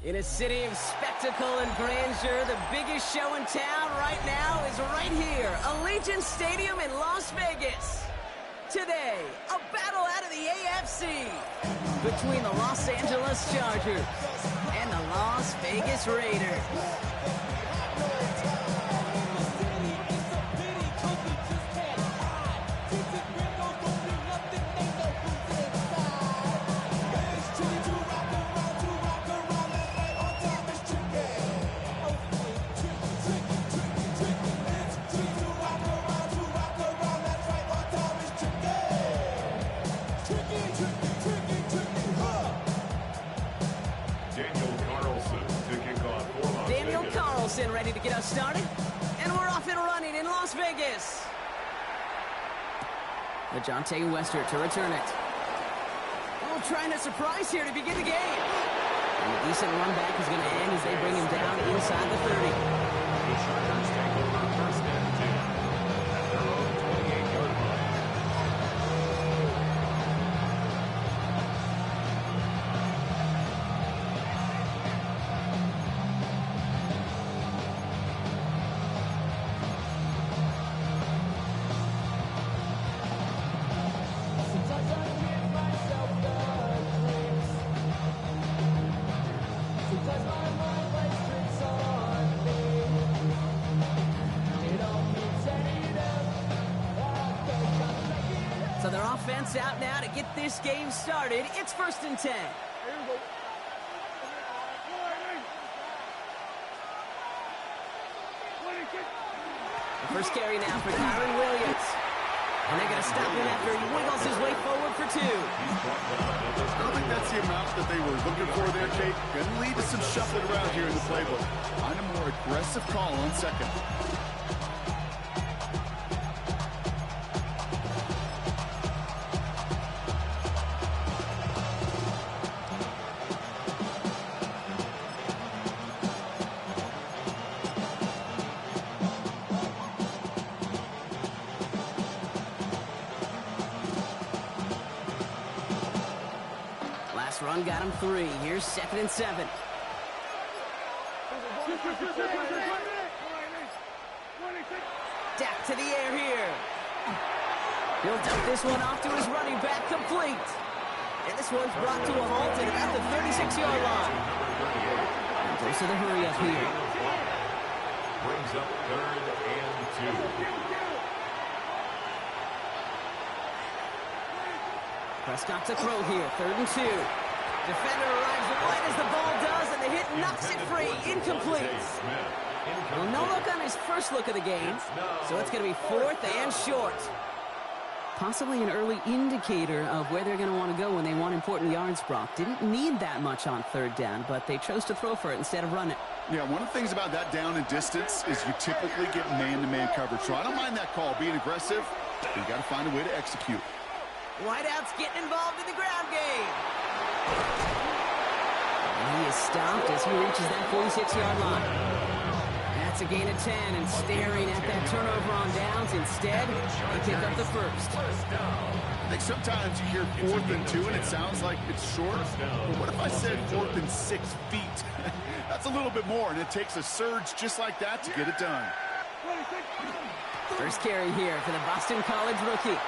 In a city of spectacle and grandeur, the biggest show in town right now is right here, Allegiant Stadium in Las Vegas. Today, a battle out of the AFC between the Los Angeles Chargers and the Las Vegas Raiders. Ready to get us started, and we're off and running in Las Vegas. LeJohntay Western to return it. We're trying a surprise here to begin the game. And a decent run back is going to end as they bring him down inside the 30. The Chargers take over first and 10 at their own 28-yard line. So their offense out now to get this game started. It's first and 10. The first carry now for Kyren Williams. And they're going to stop him after he wiggles his way forward for 2. I don't think that's the amount that they were looking for there, Kate. Going to lead to some shuffling around here in the playbook. Find a more aggressive call on second. Run got him 3. Here's 2nd and 7. Dak to the air here. He'll dump this one off to his running back, complete. And this one's brought to a halt at about the 36-yard line. And goes to the hurry up here. Brings up 3rd and 2. Prescott to throw here, 3rd and 2. Defender arrives right as the ball does, and the hit knocks it free. Incomplete. Well, no look on his first look of the game, so it's going to be 4th and short. Possibly an early indicator of where they're going to want to go when they want important yards, Brock. Didn't need that much on 3rd down, but they chose to throw for it instead of run it. Yeah, one of the things about that down and distance is you typically get man-to-man coverage, so I don't mind that call, being aggressive, but you got to find a way to execute. Whiteout's getting involved in the ground game. And he is stopped as he reaches that 46-yard line. That's a gain of 10, and staring at that turnover on downs. Instead, they pick up the first. I think sometimes you hear 4th and 2, and it sounds like it's short. But what if I said 4th and 6 feet? That's a little bit more, and it takes a surge just like that to get it done. First carry here for the Boston College rookie.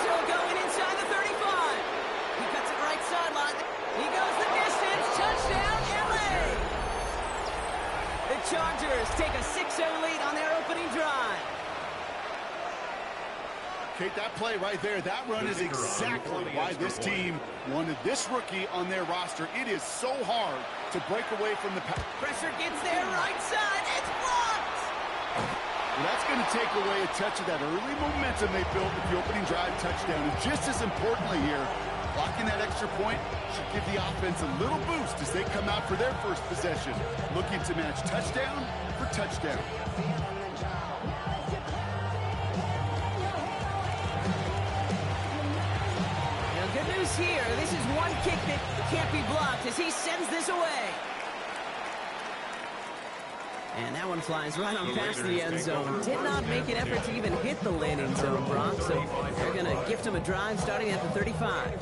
Still going inside the 35. He cuts it right sideline. He goes the distance. Touchdown, LA! The Chargers take a 6-0 lead on their opening drive. Kate, that play right there, that run is exactly why this team wanted this rookie on their roster. It is so hard to break away from the pass. Pressure gets there, right side. It's blocked! Well, that's going to take away a touch of that early momentum they built with the opening drive touchdown. And just as importantly here, blocking that extra point should give the offense a little boost as they come out for their first possession, looking to match touchdown for touchdown. Now, good news here. This is one kick that can't be blocked as he sends this away. And that one flies right on past the end zone. Did not make an effort to even hit the landing zone, Brock. So they're going to gift him a drive starting at the 35.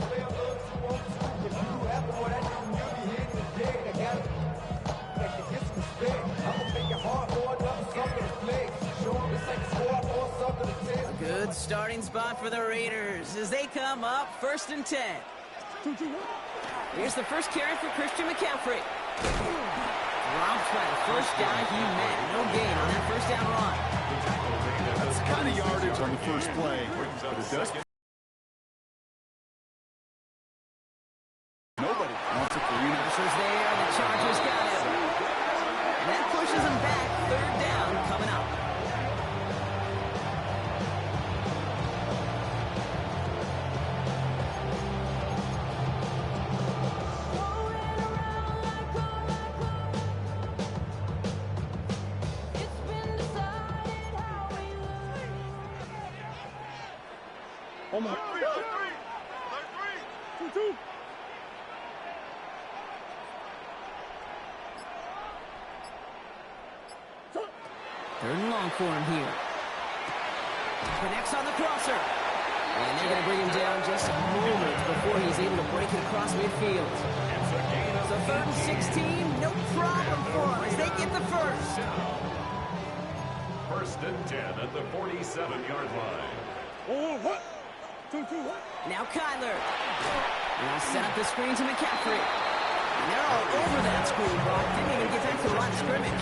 starting spot for the Raiders as they come up 1st and 10. Here's the first carry for Christian McCaffrey. Dropped by the first guy he met. No gain on that first down run. That's the kind of yardage on the first play, but it does. Nobody wants it for you. Pressure's there. The Chargers got him. And that pushes them back. 3rd down coming up. Oh my. 2-2. Third and long for him here. Connects on the crosser. And they're going to bring him down just moments before he's able to break it across midfield. So 3rd and 16, no problem for him as they get the first. 1st and 10 at the 47-yard line. Oh, what? 2-2. Now Kyler. Now set up the screen to McCaffrey. And they're all over that screen, Brock. Didn't even get back to the line of scrimmage.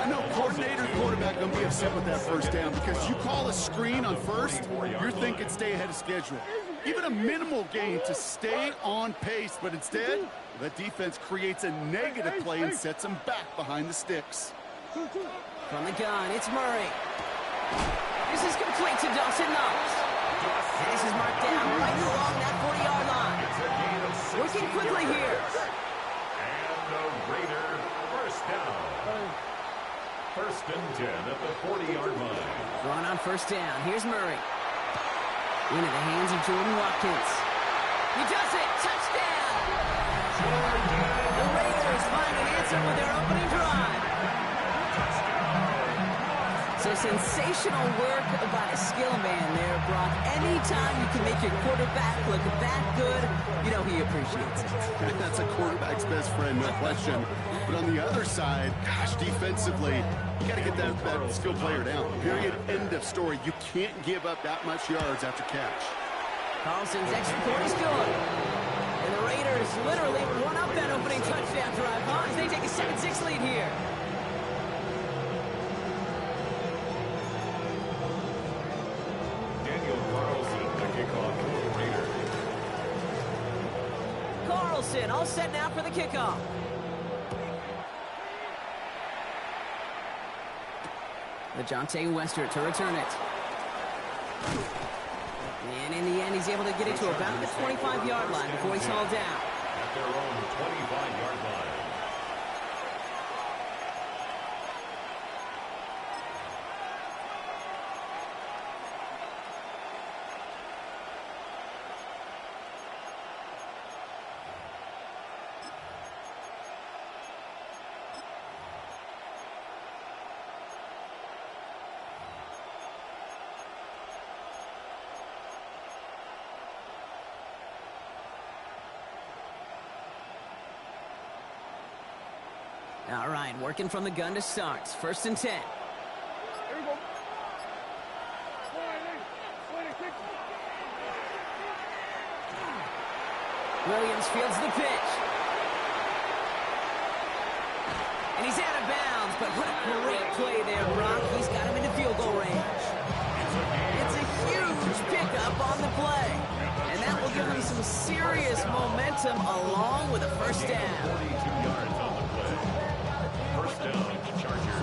I know coordinator and quarterback going to be upset with that first down because you call a screen on first, you're thinking stay ahead of schedule. Even a minimal gain to stay on pace, but instead, that defense creates a negative play and sets them back behind the sticks. From the gun, it's Murray. This is complete to Dawson Knox. And this is marked down right along that 40-yard line. Working quickly here. And the Raider first down. 1st and 10 at the 40-yard line. Throwing on first down. Here's Murray. Into the hands of Jordan Watkins. He does it. Touchdown. The Raiders find an answer with their opening drive. So sensational work by the skill man there, Brock. Anytime you can make your quarterback look that good, you know he appreciates it. That's a quarterback's best friend, no question. But on the other side, gosh, defensively, you got to get that skill player down. Period. End of story. You can't give up that much yards after catch. Carlson's extra point is good. And the Raiders literally won up that opening touchdown drive, huh? As they take a 7-6 lead here. Daniel Carlson, the kickoff for the Raiders. Carlson all set now for the kickoff. LeJohntay Western to return it. And in the end, he's able to get it to about the 25-yard line before he's hauled down. At their own 25-yard line. All right, working from the gun to start. 1st and 10. Here we go. Williams fields the pitch. And he's out of bounds, but what a great play there, Brock. He's got him into field goal range. It's a huge pickup on the play. And that will give them some serious momentum along with a first down. 42 yards on the play. First down, Chargers.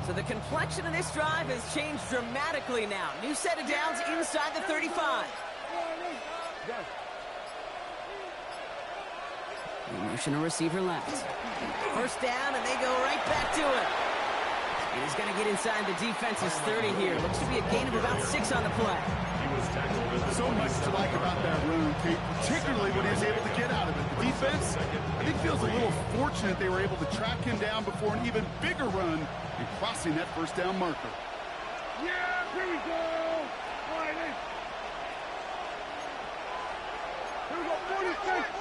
So the complexion of this drive has changed dramatically now. New set of downs inside the 35. Motion to receiver left. First down, and they go right back to it. And he's going to get inside the defense's 30 here. Looks to be a gain of about 6 on the play. So much to like about that run, Kate, particularly when he was able to get out of it. The defense, I think, feels a little fortunate they were able to track him down before an even bigger run and crossing that first down marker. Yeah, here we go. All right, Here we go, 46.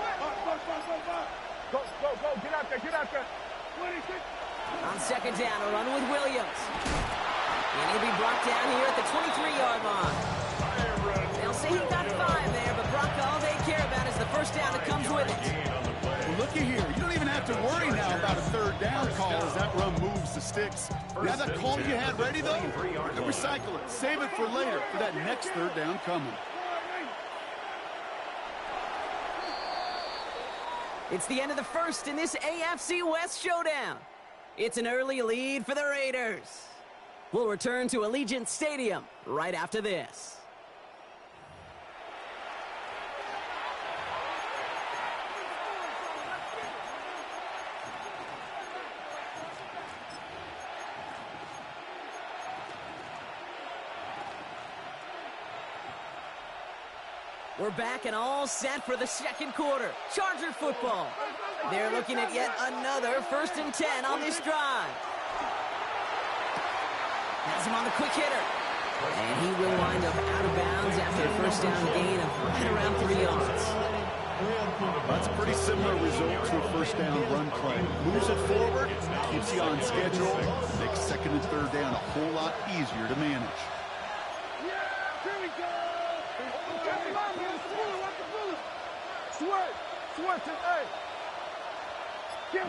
Go, go, go. Get out there, get out there. 26. On second down, a run with Williams. And he'll be brought down here at the 23-yard line. They'll say he got 5 there, but Brock, all they care about is the first down that comes with it. Well, looky here. You don't even have to worry now about a third down call as that run moves the sticks. Now that call you had ready, though, recycle it. Save it for later for that next third down coming. It's the end of the first in this AFC West showdown. It's an early lead for the Raiders. We'll return to Allegiant Stadium right after this. We're back and all set for the second quarter. Charger football. They're looking at yet another 1st and 10 on this drive. Has him on the quick hitter. And he will wind up out of bounds after a first down gain of right around 3 yards. That's a pretty similar result to a first down run play. Moves it forward, keeps you on schedule, makes second and third down a whole lot easier to manage. Here we go. Sweat, hey.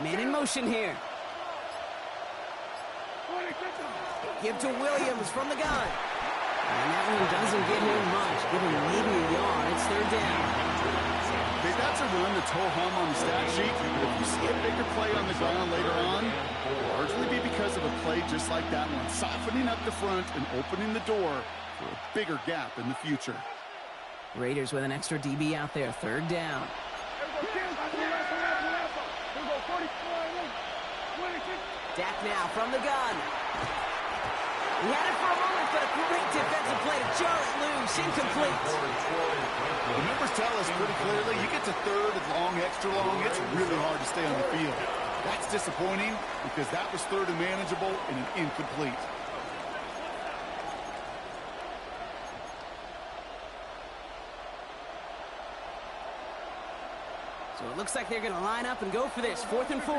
Man in motion here. Give to Williams from the gun. And that one doesn't get him much. Give him maybe a yard. It's third down. Okay, that's a run that's ho-hum on the stat sheet. But if you see a bigger play on the ground later on, it'll largely be because of a play just like that one, softening up the front and opening the door for a bigger gap in the future. Raiders with an extra DB out there. Third down. Dak now from the gun. He had it for a moment, but a great defensive play to jar it loose. Incomplete. The numbers tell us pretty clearly, you get to third and long, extra long, it's really hard to stay on the field. That's disappointing because that was third and manageable and an incomplete. So it looks like they're going to line up and go for this. 4th and 4.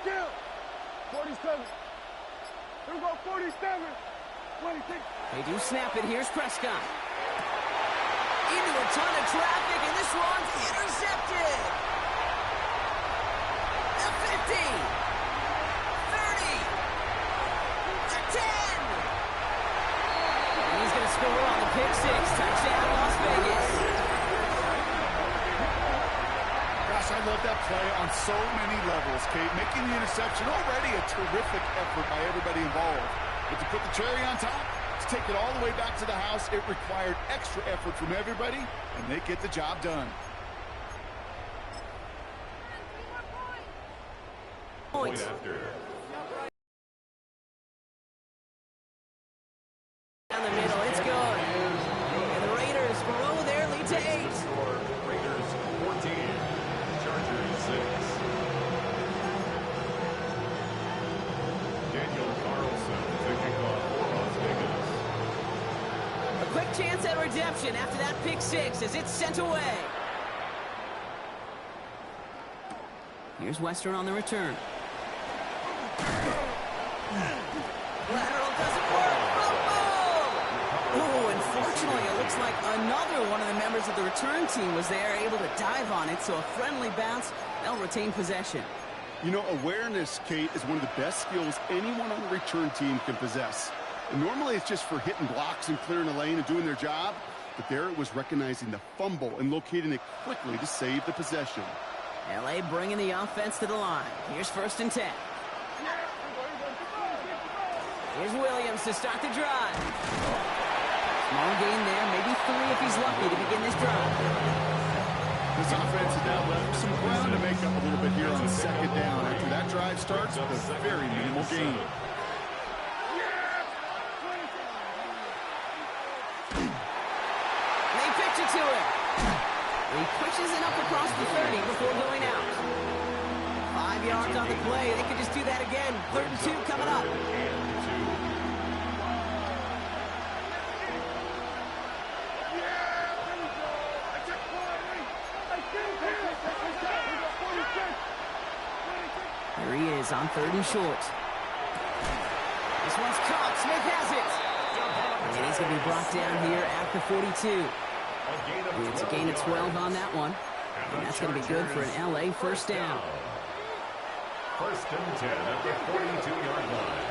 Kill. 47. Here we go, 47. 26. They do snap it. Here's Prescott. Into a ton of traffic, and this one's intercepted. The 50. 30. The 10. And he's going to score on the pick six. Touchdown, Las Vegas. Gosh, I love that play on so many levels, Kate. Making the interception already a terrific effort by everybody involved. But to put the cherry on top, to take it all the way back to the house, it required extra effort from everybody, and they get the job done. Points. Down the middle, it's good. And the Raiders grow their lead to 8. Raiders 14, Chargers 6. Daniel Carlson to kick off for Las Vegas. A quick chance at redemption after that pick six as it's sent away. Here's Western on the return. Lateral doesn't work. Oh, unfortunately, it looks like another one of the members of the return team was there, able to dive on it, so a friendly bounce. They'll retain possession. You know, awareness, Kate, is one of the best skills anyone on the return team can possess. And normally it's just for hitting blocks and clearing a lane and doing their job, but there it was recognizing the fumble and locating it quickly to save the possession. L.A. bringing the offense to the line. Here's 1st and 10. Here's Williams to start the drive. Small gain there, maybe 3 if he's lucky to begin this drive. This offense has now left some ground to make up a little bit here on 2nd down. After that drive starts with a very minimal gain. They pitch it to him. He pushes it up across the 30 before going out. 5 5 yards on the play. They could just do that again. 3rd and 2 coming up. Here he is on 3rd and short. This one's caught. Smith has it. And he's going to be brought down here at the 42. It's a gain of 12 on that one. And that's going to be good for an LA first down. 1st and 10 at the 42-yard line.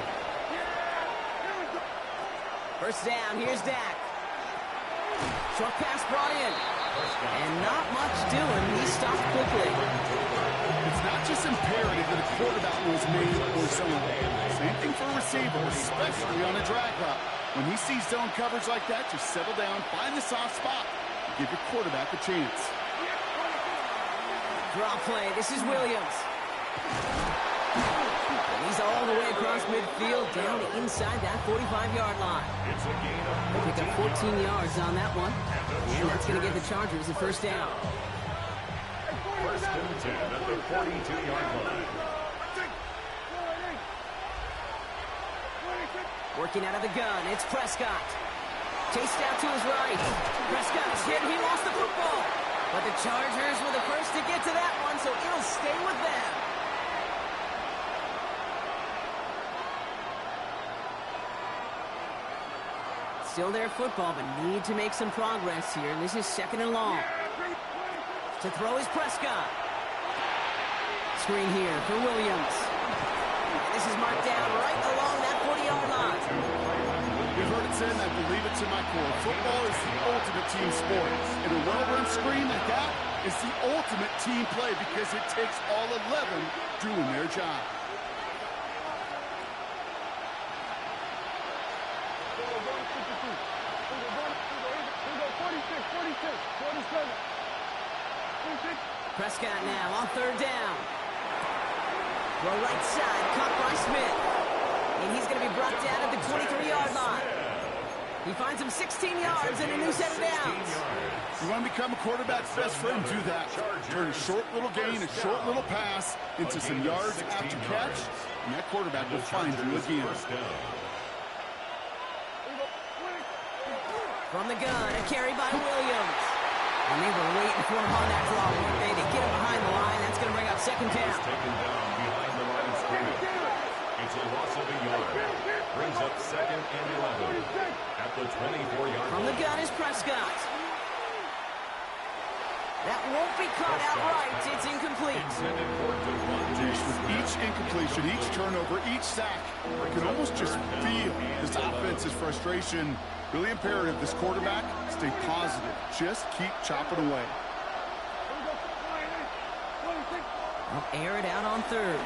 First down, here's Dak. Short pass brought in. And not much doing. He stopped quickly. It's not just imperative that a quarterback was made or zone. Same thing for a receiver, especially on a drag route. When he sees zone coverage like that, just settle down, find the soft spot, and give your quarterback a chance. Draw play. This is Williams. And he's all the way across midfield down to inside that 45-yard line. They pick up 14 yards on that one. And that's going to give the Chargers the first down. 1st and 10 at the 42-yard line. Working out of the gun, it's Prescott. Chased out to his right. Prescott is hit, he lost the football. But the Chargers were the first to get to that one, so it'll stay with them. Still their football, but need to make some progress here. This is 2nd and long. To throw is Prescott. Screen here for Williams. This is marked down right along that 40-yard line. You've heard it said, and I believe it to my core. Football is the ultimate team sport. And a well-run screen like that is the ultimate team play because it takes all 11 doing their job. Prescott now on 3rd down. Throw right side, caught by Smith. And he's going to be brought down at the 23-yard line. He finds him 16 yards and a new set of downs. You want to become a quarterback's best friend, do that. Turn a short little gain, a short little pass into some yards after catch, and that quarterback will find you again. From the gun, a carry by Williams. And they were waiting for him on that draw. They get him behind the line. That's going to bring up 2nd down. Taken down behind the line of scrimmage. It's a loss of a yard. Brings up 2nd and 11 at the 24-yard line. From the gun is Prescott. That won't be caught outright. It's incomplete. With each incompletion, each turnover, each sack, I can almost just feel this offense's frustration. Really imperative this quarterback stay positive. Just keep chopping away. They'll air it out on 3rd.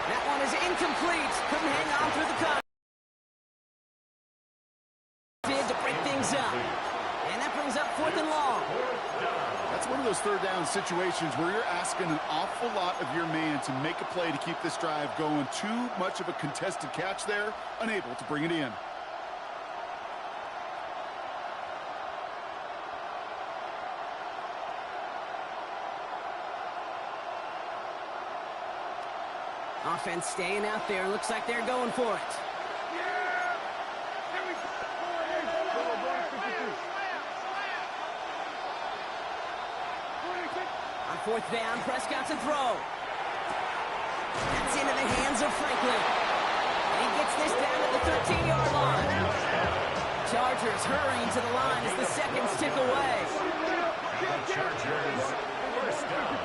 That one is incomplete. Couldn't hang on through the cut. Did to break things up. And that brings up 4th and long. That's one of those 3rd down situations where you're asking an awful lot of your man to make a play to keep this drive going. Too much of a contested catch there, unable to bring it in. Offense staying out there. Looks like they're going for it. On 4th down, Prescott's a throw. That's into the hands of Franklin. And he gets this down at the 13-yard line. Chargers hurrying to the line as the seconds tick away. And the Chargers first down.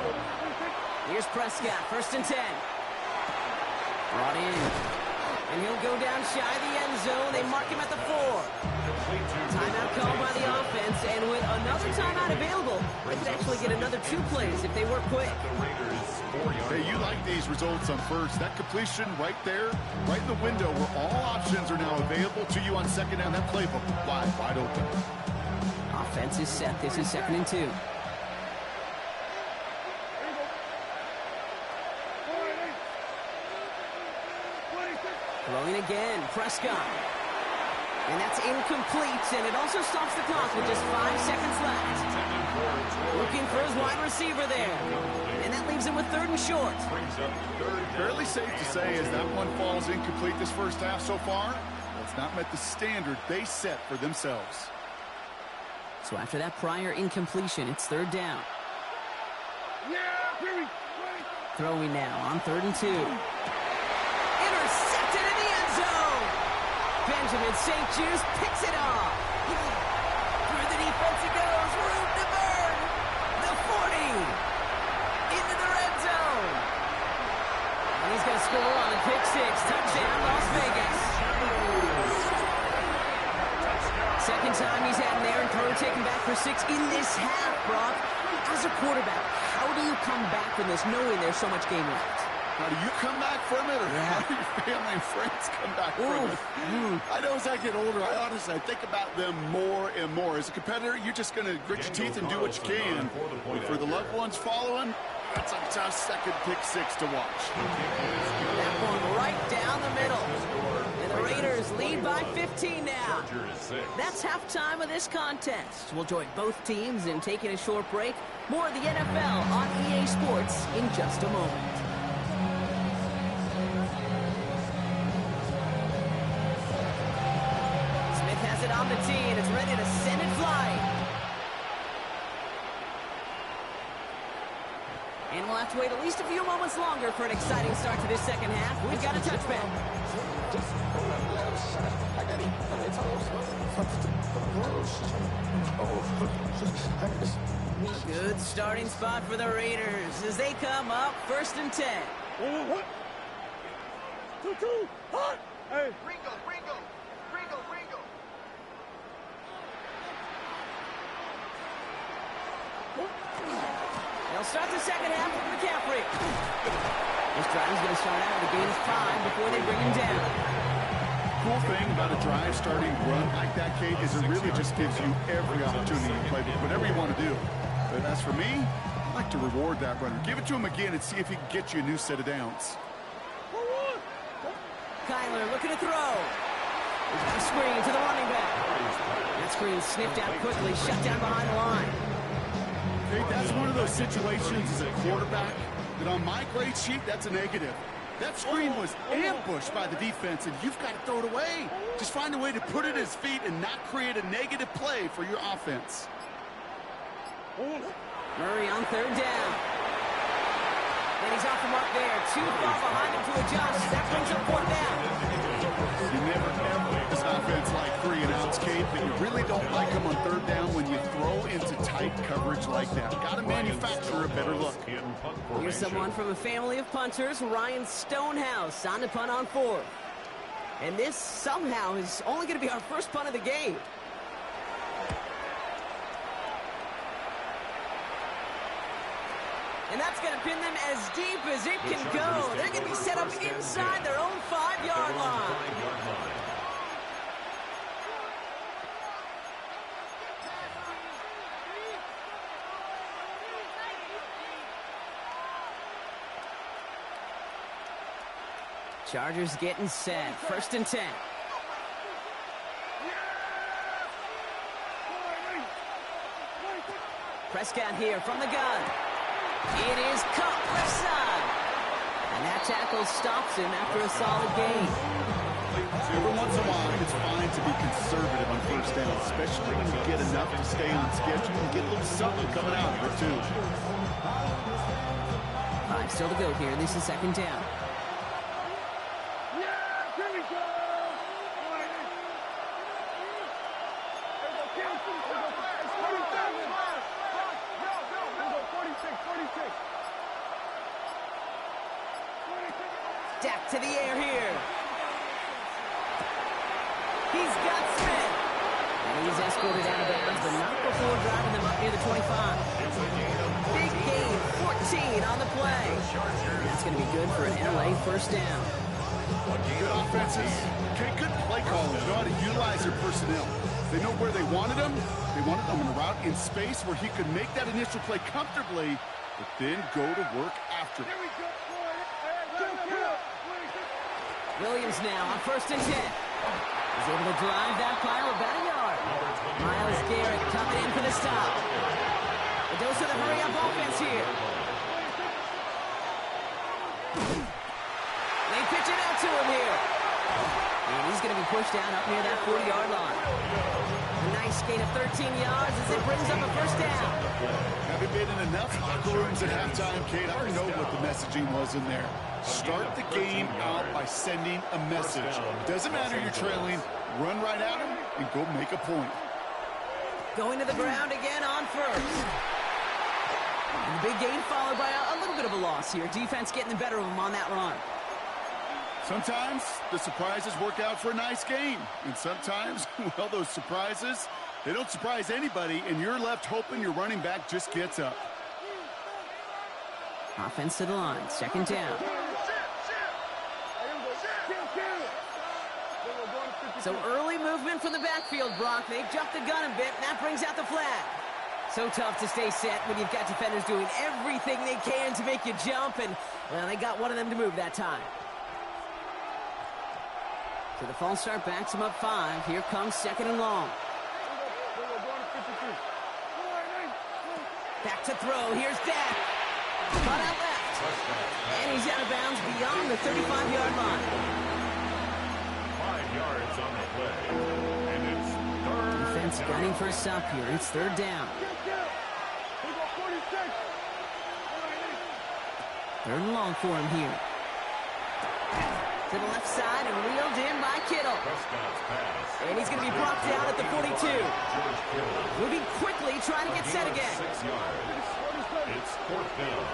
Here's Prescott, 1st and 10. Brought in. And he'll go down shy of the end zone. They mark him at the 4. Timeout called by the offense, and with another timeout available, they could actually get another 2 plays if they work quick. Hey, you like these results on 1st. That completion right there, right in the window where all options are now available to you on 2nd down. That playbook wide open. Offense is set. This is 2nd and 2. Throwing again, Prescott. And that's incomplete, and it also stops the clock with just 5 seconds left. Looking for his wide receiver there. And that leaves him with 3rd and short. Fairly safe to say as that one falls incomplete this first half so far, it's not met the standard they set for themselves. So after that prior incompletion, it's 3rd down. Throwing now on 3rd and 2. Intercepted in the end zone. Benjamin St. Juste picks it off. Through the defense it goes. Room to burn. The 40. Into the red zone. And he's going to score on the pick 6. Touchdown, Las Vegas. Second time he's had an errant throw taken back for 6 in this half, Brock. As a quarterback, how do you come back from this knowing there's so much game left? How do you come back from it, or how do your family and friends come back from it? I know as I get older, I think about them more and more. As a competitor, you're just going to grit your teeth and do what you can. But for the loved ones following, that's a tough second pick 6 to watch. That one right down the middle. And the Raiders lead by 15 now. That's halftime of this contest. We'll join both teams in taking a short break. More of the NFL on EA Sports in just a moment. Smith has it on the tee, and it's ready to send it flying. And we'll have to wait at least a few moments longer for an exciting start to this second half. We've got a touchback. Good starting spot for the Raiders as they come up 1st and 10. Hey. They'll start the second half with McCaffrey. This drive is going to start out with a gain of 5 before they bring him down. Cool thing about a drive starting run like that, Kate, is it really just gives you every opportunity to play whatever you want to do. But as for me, I like to reward that runner. Give it to him again and see if he can get you a new set of downs. Kyler looking to throw. He's got a screen to the running back. That screen sniffed out quickly, shut down behind the line. Kate, that's one of those situations as a quarterback that on my grade sheet, that's a negative. That screen was ambushed by the defense, and you've got to throw it away. Just find a way to put it at his feet and not create a negative play for your offense. Murray on 3rd down. And he's off the mark there. Too far behind him to adjust. That brings up 4th down. You never, ever this offense like 3 and outs, Kate, but you really don't like them on 3rd down when you throw into tight coverage like that. Got to manufacture a better look. Here's someone from a family of punters, Ryan Stonehouse, on to punt on 4th. And this somehow is only going to be our first punt of the game. And that's going to pin them as deep as it can go. They're going to be set up inside their own 5-yard line. Chargers getting set. 1st and 10. Prescott here from the gun. It is Kupp left side. And that tackle stops him after a solid gain. Every once in a while, it's fine to be conservative on 1st down, especially when you get enough to stay on schedule and get a little something coming out of it, too. 5 still to go here. This is 2nd down. Dak to the air here. He's got Smith. And he's escorted out of bounds, but not before driving them up near the 25. Big gain, 14 on the play. That's going to be good for an LA 1st down. Good offenses. Okay, good play callers. Know how to utilize their personnel. They know where they wanted them. They wanted them in a route in space where he could make that initial play comfortably, but then go to work after it. Williams now on 1st and 10. He's able to drive that pile about a yard. Myles Garrett coming in for the stop. A dose of the hurry-up offense here. They pitch it out to him here. And he's going to be pushed down up near that 40-yard line. A nice gain of 13 yards as it brings up a first down. Having been in enough locker rooms at halftime, Kate, I know what the messaging was in there. Start the game out by sending a message. Doesn't matter you're trailing, run right at him and go make a point. Going to the ground again on first. And the big gain followed by a little bit of a loss here. Defense getting the better of them on that run. Sometimes the surprises work out for a nice game. And sometimes, well, those surprises, they don't surprise anybody, and you're left hoping your running back just gets up. Offense to the line, second down. So early movement from the backfield, Brock. They jumped the gun a bit, and that brings out the flag. So tough to stay set when you've got defenders doing everything they can to make you jump, and, well, they got one of them to move that time. So the false start backs him up 5. Here comes second and long. Back to throw. Here's Dak. Caught out left. And he's out of bounds beyond the 35-yard line. 5 yards on the play. And it's third. Defense gunning for a stop here. It's third down. Third and long for him here. To the left side and reeled in by Kittle. And he's going to be brought down at the 42. Moving quickly, trying to get set again. 6 yards. It's fourth down.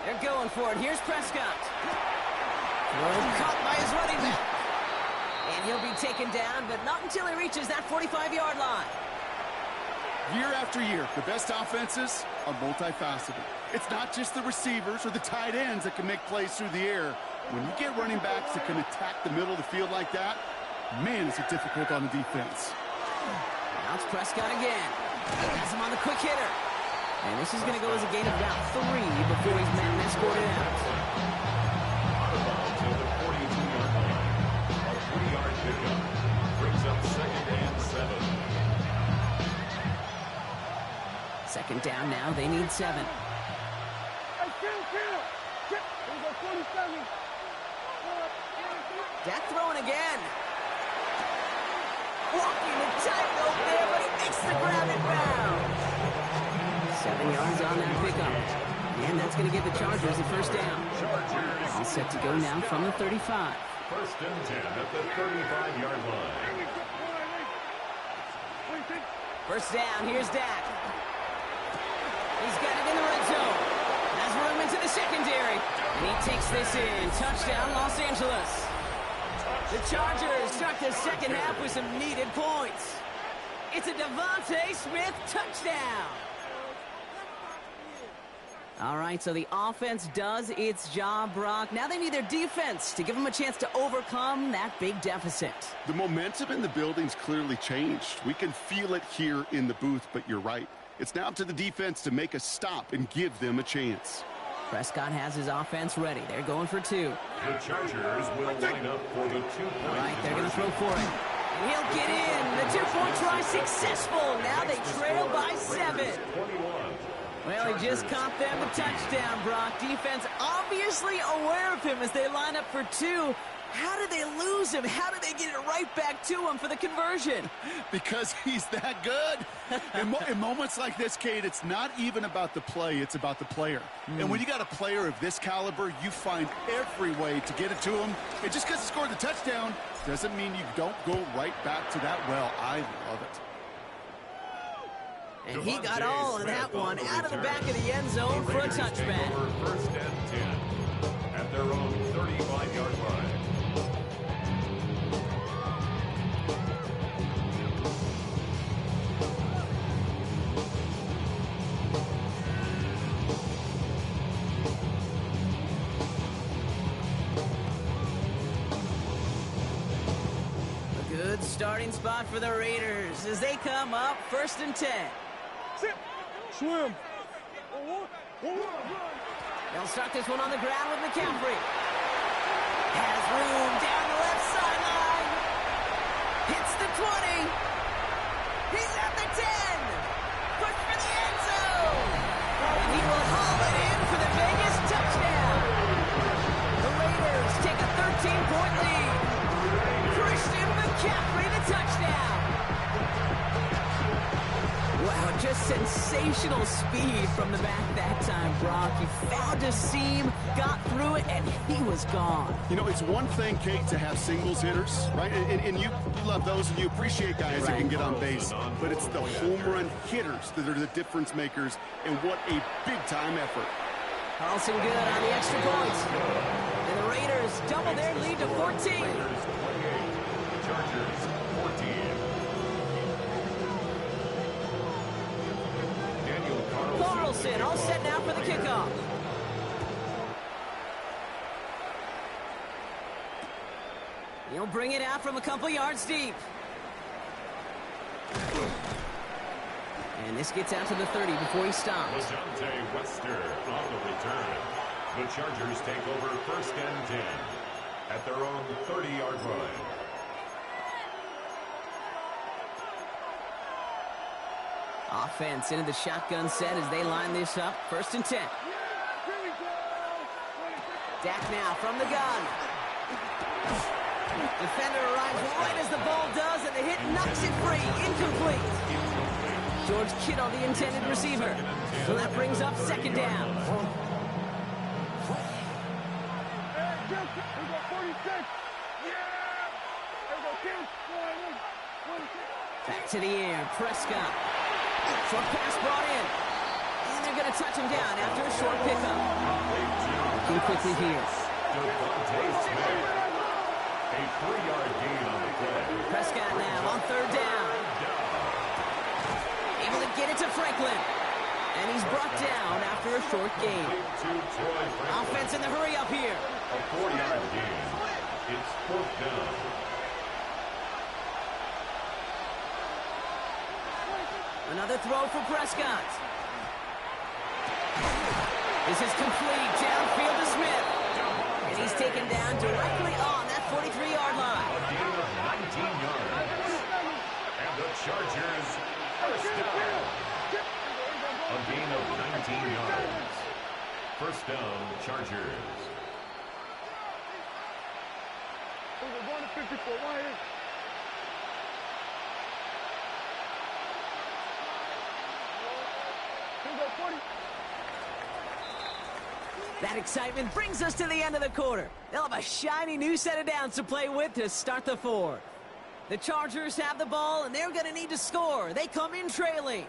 They're going for it. Here's Prescott. Throw caught by his running back. And he'll be taken down, but not until he reaches that 45-yard line. Year after year, the best offenses are multifaceted. It's not just the receivers or the tight ends that can make plays through the air. When you get running backs that can attack the middle of the field like that, man, is it difficult on the defense. Now it's Prescott again. Has him on the quick hitter. And this is going to go as a gain of about 3 before he's met and escorted out. To the 42-yard line. A 3-yard pickup. Brings up second and 7. Second down now. They need 7. Dak throwing again. Walking the tightrope there, but he makes the grab and bounds. 7 yards on that pickup. And that's going to give the Chargers the first down. All set to go now from the 35. First and 10 at the 35-yard line. First down, here's Dak. He's got it in the red zone. Has room into the secondary. And he takes this in. Touchdown, Los Angeles. The Chargers start the second half with some needed points. It's a Devontae Smith touchdown. All right, so the offense does its job, Brock. Now they need their defense to give them a chance to overcome that big deficit. The momentum in the building's clearly changed. We can feel it here in the booth, but you're right. It's now up to the defense to make a stop and give them a chance. Prescott has his offense ready. They're going for 2. The Chargers will line up for the 2-point. All right, they're going to throw for it. And he'll get in. The 2-point try successful. Now they trail by 7. 21. Well, he just caught them a touchdown, Brock. Defense obviously aware of him as they line up for 2. How did they lose him? How did they get it right back to him for the conversion? Because he's that good. In moments like this, Kate, it's not even about the play, it's about the player. And when you got a player of this caliber, you find every way to get it to him. And just because he scored the touchdown doesn't mean you don't go right back to that well. I love it. And he got all of that one out of the back of the end zone for a touchback. First and 10 at their own 35-yard line. A good starting spot for the Raiders as they come up first and 10. Swim. They'll start this one on the ground with McCaffrey. Has room down the left sideline. Hits the 20. He's at the 10. Push for the end zone. And he will haul it in for the Vegas touchdown. The Raiders take a 13-point lead. Christian McCaffrey, the touchdown. Wow, just sensational speed from the back that time, Brock. He found a seam, got through it, and he was gone. You know, it's one thing, Kate, to have singles hitters, right? And you love those, and you appreciate guys that can get on base. But it's the home run hitters that are the difference makers, and what a big-time effort. Carlson good on the extra points. And the Raiders double their lead to 14. Raiders 28, Chargers 14. Carlson all set now for the kickoff. He'll bring it out from a couple yards deep. And this gets out to the 30 before he stops. LeJohntay Wester on the return. The Chargers take over 1st and 10 at their own 30-yard line. Offense into the shotgun set as they line this up. 1st and 10. Dak now from the gun. Defender arrives right as the ball does, and the hit knocks it free. Incomplete. George Kittle, the intended receiver. So that brings up 2nd down. Back to the air. Prescott. Short pass brought in. And they're going to touch him down after a short pickup. Looking quickly here. Devontae Smith. A 3-yard gain on the play. Prescott now on 3rd down. Able to get it to Franklin. And he's brought down after a short gain. Offense in the hurry up here. A 4-yard gain. It's 4th down. Another throw for Prescott. This is complete. Downfield to Smith. And he's taken down directly on that 43-yard line. A gain of 19 yards. And the Chargers 1st down. A gain of 19 yards. 1st down, Chargers. We're going to 54. Why is That excitement brings us to the end of the quarter. They'll have a shiny new set of downs to play with to start the 4th. The Chargers have the ball, and they're going to need to score. They come in trailing.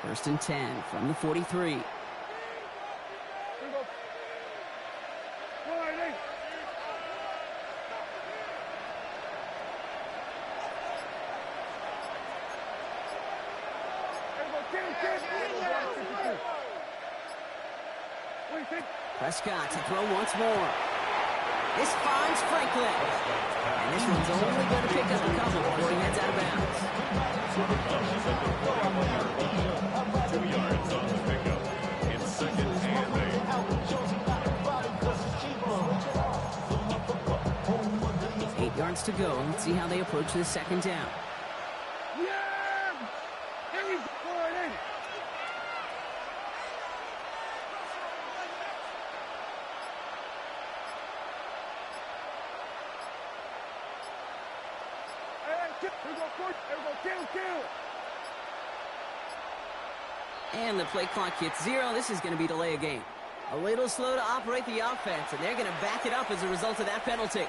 First and 10 from the 43. Prescott to throw once more. This finds Franklin. And this one's only going to pick up a couple before he heads out of bounds. 2 yards on the pickup. It's 2nd and 8. 8 yards to go. Let's see how they approach this 2nd down. And the play clock hits 0. This is going to be delay a game. A little slow to operate the offense, and they're going to back it up as a result of that penalty.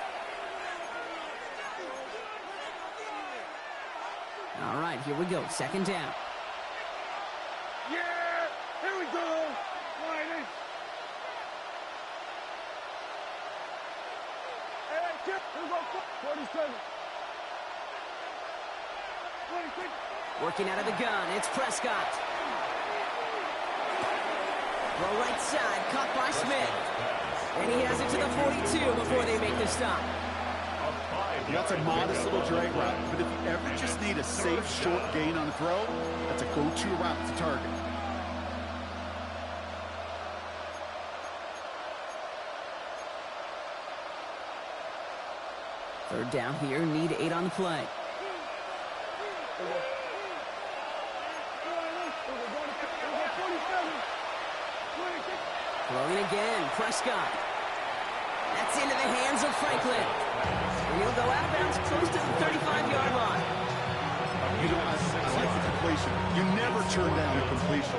All right, here we go. 2nd down. Yeah, here we go. Line 47. 26. Working out of the gun, it's Prescott. Throw right side, caught by Smith. And he has it to the 42 before they make the stop. That's a modest little drag route, but if you ever just need a safe, short gain on the throw, that's a go-to route to target. Third down here, need 8 on the play. Throwing again, Prescott. That's into the hands of Franklin. And he'll go out of bounds close to the 35-yard line. You know, I like the completion. You never turn down a completion.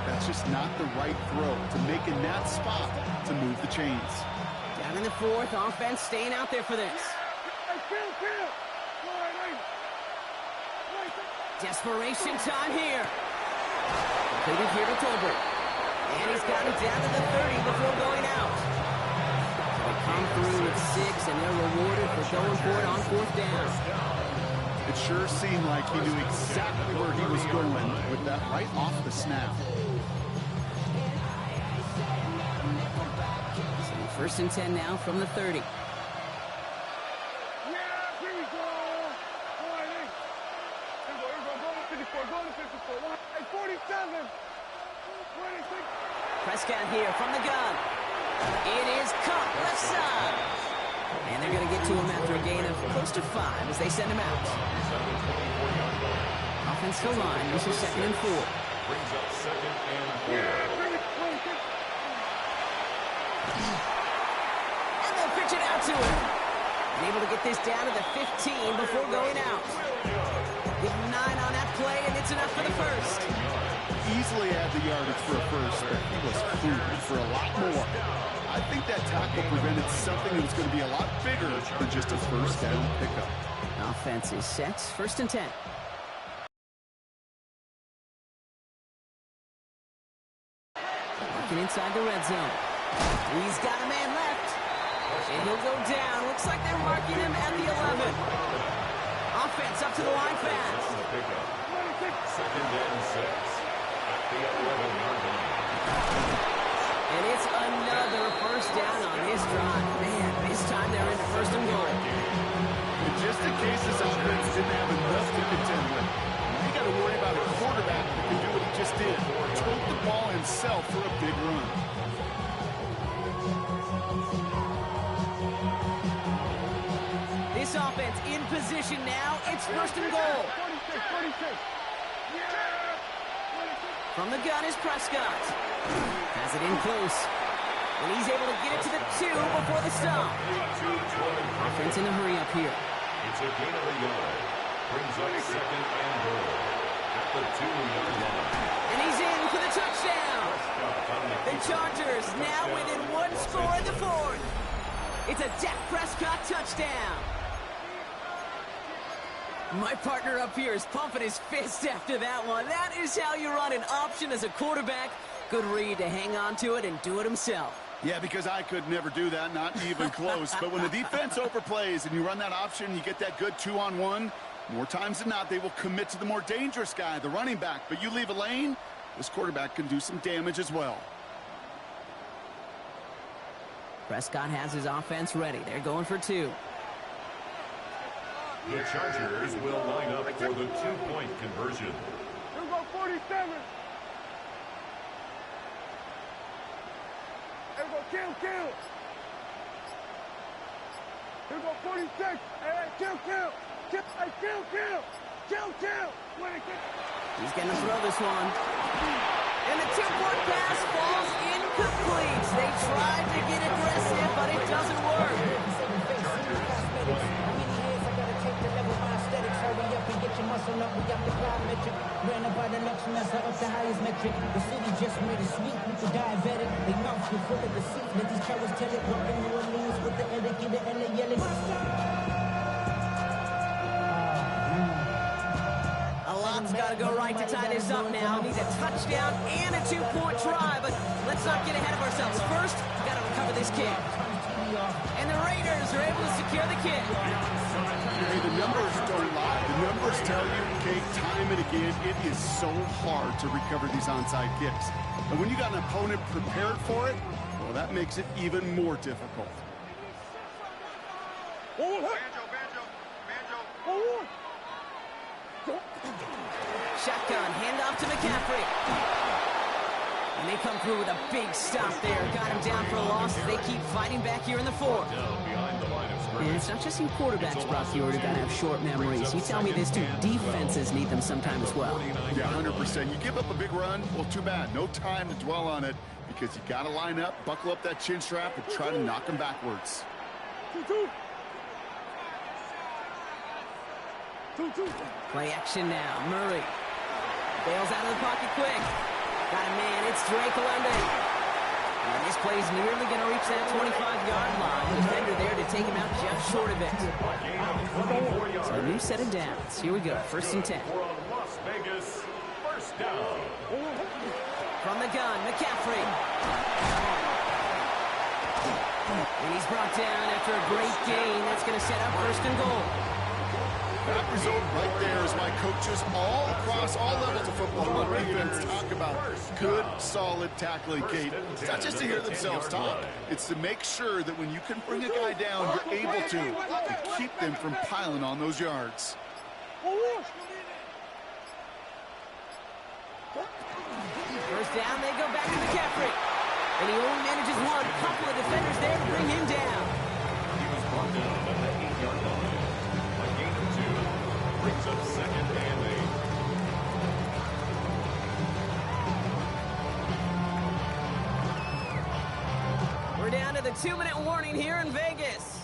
That's just not the right throw to make in that spot to move the chains. Down in the fourth, offense staying out there for this. Desperation time here. Completed here to Tolbert. And he's got it down to the 30 before going out. They come through with 6, and they're rewarded for going for it on 4th down. It sure seemed like he knew exactly where he was going with that right off the snap. So 1st and 10 now from the 30. Prescott here from the gun. It is caught left side. And they're going to get to him after a gain of close to 5 as they send him out. Offensive line, this is 2nd and 4. Brings up 2nd and 4. And they'll pitch it out to him. And able to get this down to the 15 before going out. Give him 9 on that play, and it's enough for the first. Easily had the yardage for a first, but he was food for a lot more. I think that tackle prevented something that was going to be a lot bigger than just a first down pickup. Offense is set. 1st and 10. Working inside the red zone. He's got a man left. And he'll go down. Looks like they're marking him at the 11. Offense up to the line fast. 2nd and 6. At the 11-yard line. And it's another first down on his drive. Man, this time they're into 1st and goal. And just in case this offense didn't have enough to contend with, you got to worry about a quarterback that can do what he just did. Tote the ball himself for a big run. This offense in position now. It's 1st and goal. From the gun is Prescott. Has it in close. And he's able to get it to the 2 before the stop. Offense in a hurry up here. It's a gain of a yard. Brings up 2nd and goal. At the 2-yard line. And he's in for the touchdown. The Chargers now within 1 score in the 4th. It's a Dak Prescott touchdown. My partner up here is pumping his fist after that one. That is how you run an option as a quarterback. Good read to hang on to it and do it himself. Yeah, because I could never do that, not even close. But when the defense overplays and you run that option, you get that good 2-on-1, more times than not, they will commit to the more dangerous guy, the running back. But you leave a lane, this quarterback can do some damage as well. Prescott has his offense ready. They're going for 2. The Chargers will line up for the 2-point conversion. Here we go, 47. Here we go, kill. Here we go, 46. Hey, kill. He's going to throw this one. And the 2-point pass falls incomplete. They tried to get aggressive, but it doesn't work. Muscle up, we got the plyometric. Ran about the next semester up the highest metric. The city just made it sweet with the diabetic. They mouths get full of deceit. Let these cowards tell it. Walking New Orleans with the etiquette, the LA yelling. A lot's got to go right to tie this up now. Needs a touchdown and a 2-point try, but let's not get ahead of ourselves. First, got to recover this kick. And the Raiders are able to secure the kick. Hey, the numbers don't lie. The numbers tell you, okay, time and again, it is so hard to recover these onside kicks. And when you got an opponent prepared for it, Well, that makes it even more difficult. Shotgun, handoff to McCaffrey. And they come through with a big stop there. Got him down for a loss as they keep fighting back here in the fourth. And it's not just you quarterbacks, Brock Huard, who gotta have short memories. You tell me this too, defenses need them sometime as well. Yeah, 100%. You give up a big run, well, too bad. No time to dwell on it because you gotta line up, buckle up that chin strap, and try to knock them backwards. Play action now. Murray bails out of the pocket quick. Got a man. It's Drake London. And this play's nearly going to reach that 25-yard line. Defender there to take him out just short of it. So a new set of downs. Here we go. 1st and 10. Las Vegas, 1st down. From the gun, McCaffrey. And he's brought down after a great gain. That's going to set up 1st and goal. That result right there is why coaches all across all levels of football and defense talk about good, solid tackling, Kate. It's not just to hear themselves talk. It's to make sure that when you can bring a guy down, you're able to keep them from piling on those yards. First down, they go back to McCaffrey. And he only manages one. Couple of defenders there to bring him down. He was brought down at the 8-yard line. A gain of 2 brings up 2nd and 8. We're down to the 2-minute warning here in Vegas.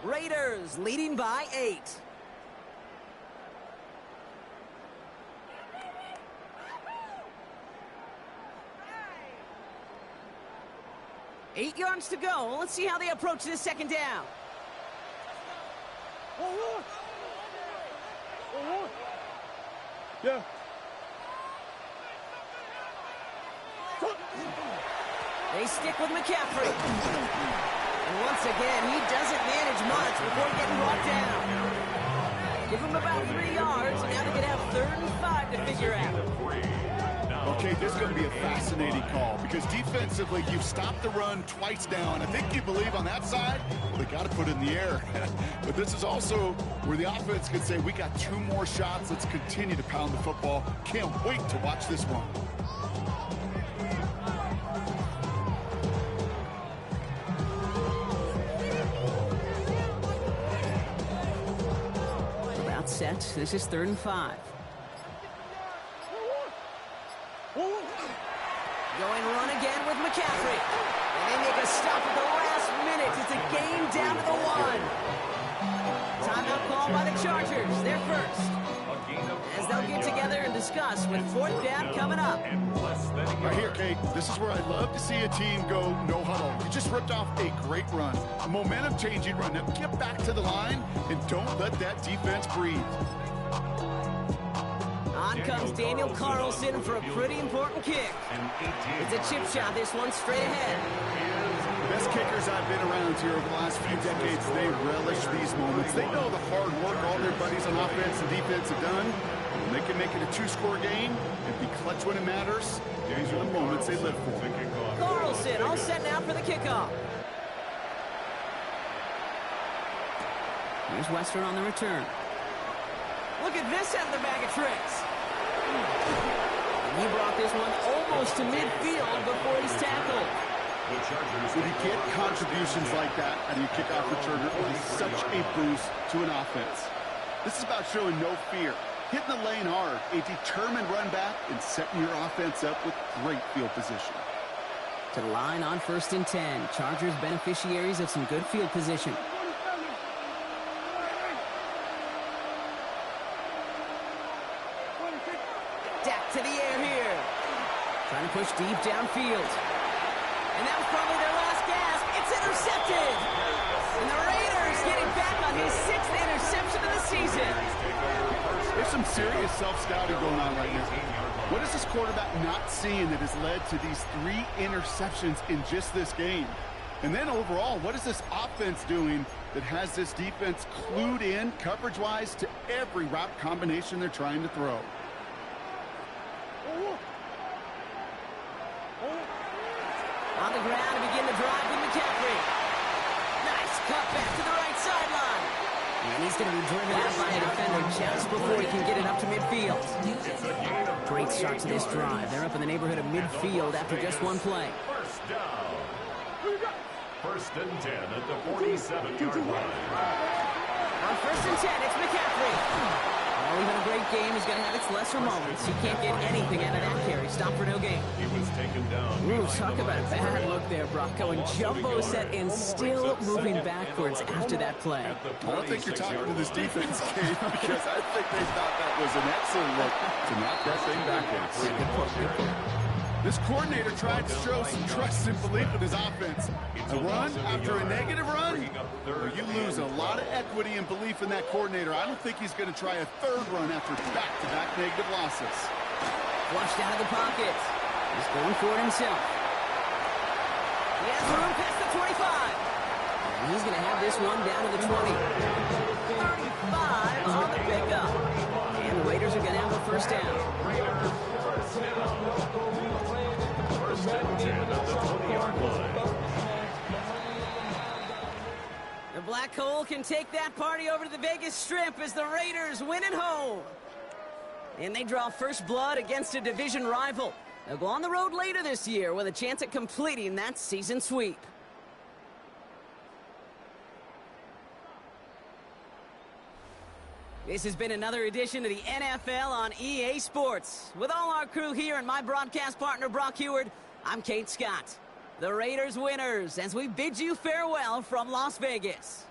Raiders leading by 8. Eight yards to go. Let's see how they approach this 2nd down. Yeah. They stick with McCaffrey. And once again, he doesn't manage much before getting brought down. Give him about 3 yards, and now they're going to have 3rd and 5 to figure out. Okay, this is going to be a fascinating call because defensively, you've stopped the run twice down. I think you believe on that side, well, they got to put it in the air. But this is also where the offense can say, we got 2 more shots. Let's continue to pound the football. Can't wait to watch this one. About set. This is 3rd and 5. Going run again with McCaffrey. And they make a stop at the last minute. It's a game down to the 1. Timeout called by the Chargers. They're first. As they'll get together and discuss with 4th down coming up. Right here, Kate, this is where I love to see a team go no huddle. You just ripped off a great run. A momentum-changing run. Now get back to the line and don't let that defense breathe. On comes Daniel Carlson for a pretty important kick. It's a chip shot, this one straight ahead. Best kickers I've been around here over the last few decades, they relish these moments. They know the hard work all their buddies on offense and defense have done. And they can make it a 2-score game and be clutch when it matters. These are the moments they live for. Carlson all set now for the kickoff. Here's Western on the return. Look at this end of the bag of tricks. And he brought this one almost to midfield before he's tackled. When you get contributions like that out of your kickoff returner, it is such a boost to an offense. This is about showing no fear, hitting the lane hard, a determined run back, and setting your offense up with great field position. To the line on 1st and 10. Chargers beneficiaries of some good field position. Dak to the air here. Trying to push deep downfield. And that was probably their last gasp. It's intercepted. And the Raiders getting back on his 6th interception of the season. There's some serious self-scouting going on right now. What is this quarterback not seeing that has led to these 3 interceptions in just this game? And then overall, what is this offense doing that has this defense clued in coverage-wise to every route combination they're trying to throw? On the ground to begin the drive with McCaffrey. Nice cut back to the right sideline. And he's going to be driven out by a defender just before he can get it up to midfield. Great start to this drive. They're up in the neighborhood of midfield after just one play. First down. First and 10 at the 47-yard line. On first and 10, it's McCaffrey. Well, even a great game is going to have its lesser moments. He can't get anything out of that carry. Stop for no gain. He was taken down. Ooh, talk about a bad look there, Brock. Going jumbo set and still moving backwards after that play. I don't think you're talking to this defense, Kate, because I think they thought that was an excellent look to knock that thing backwards. Good point. This coordinator tried to show some trust and belief in his offense. A run after a negative run, you lose a lot of equity and belief in that coordinator. I don't think he's going to try a third run after back-to-back negative losses. Flushed out of the pocket. He's going for it himself. He has room past the 25. And he's going to have this one down to the 20. 35 on the pickup. And the Raiders are going to have a first down. First and 10 at the 20-yard line. The Black Hole can take that party over to the Vegas Strip as the Raiders win at home. And they draw first blood against a division rival. They'll go on the road later this year with a chance at completing that season sweep. This has been another edition of the NFL on EA Sports. With all our crew here and my broadcast partner, Brock Heward, I'm Kate Scott. The Raiders winners as we bid you farewell from Las Vegas.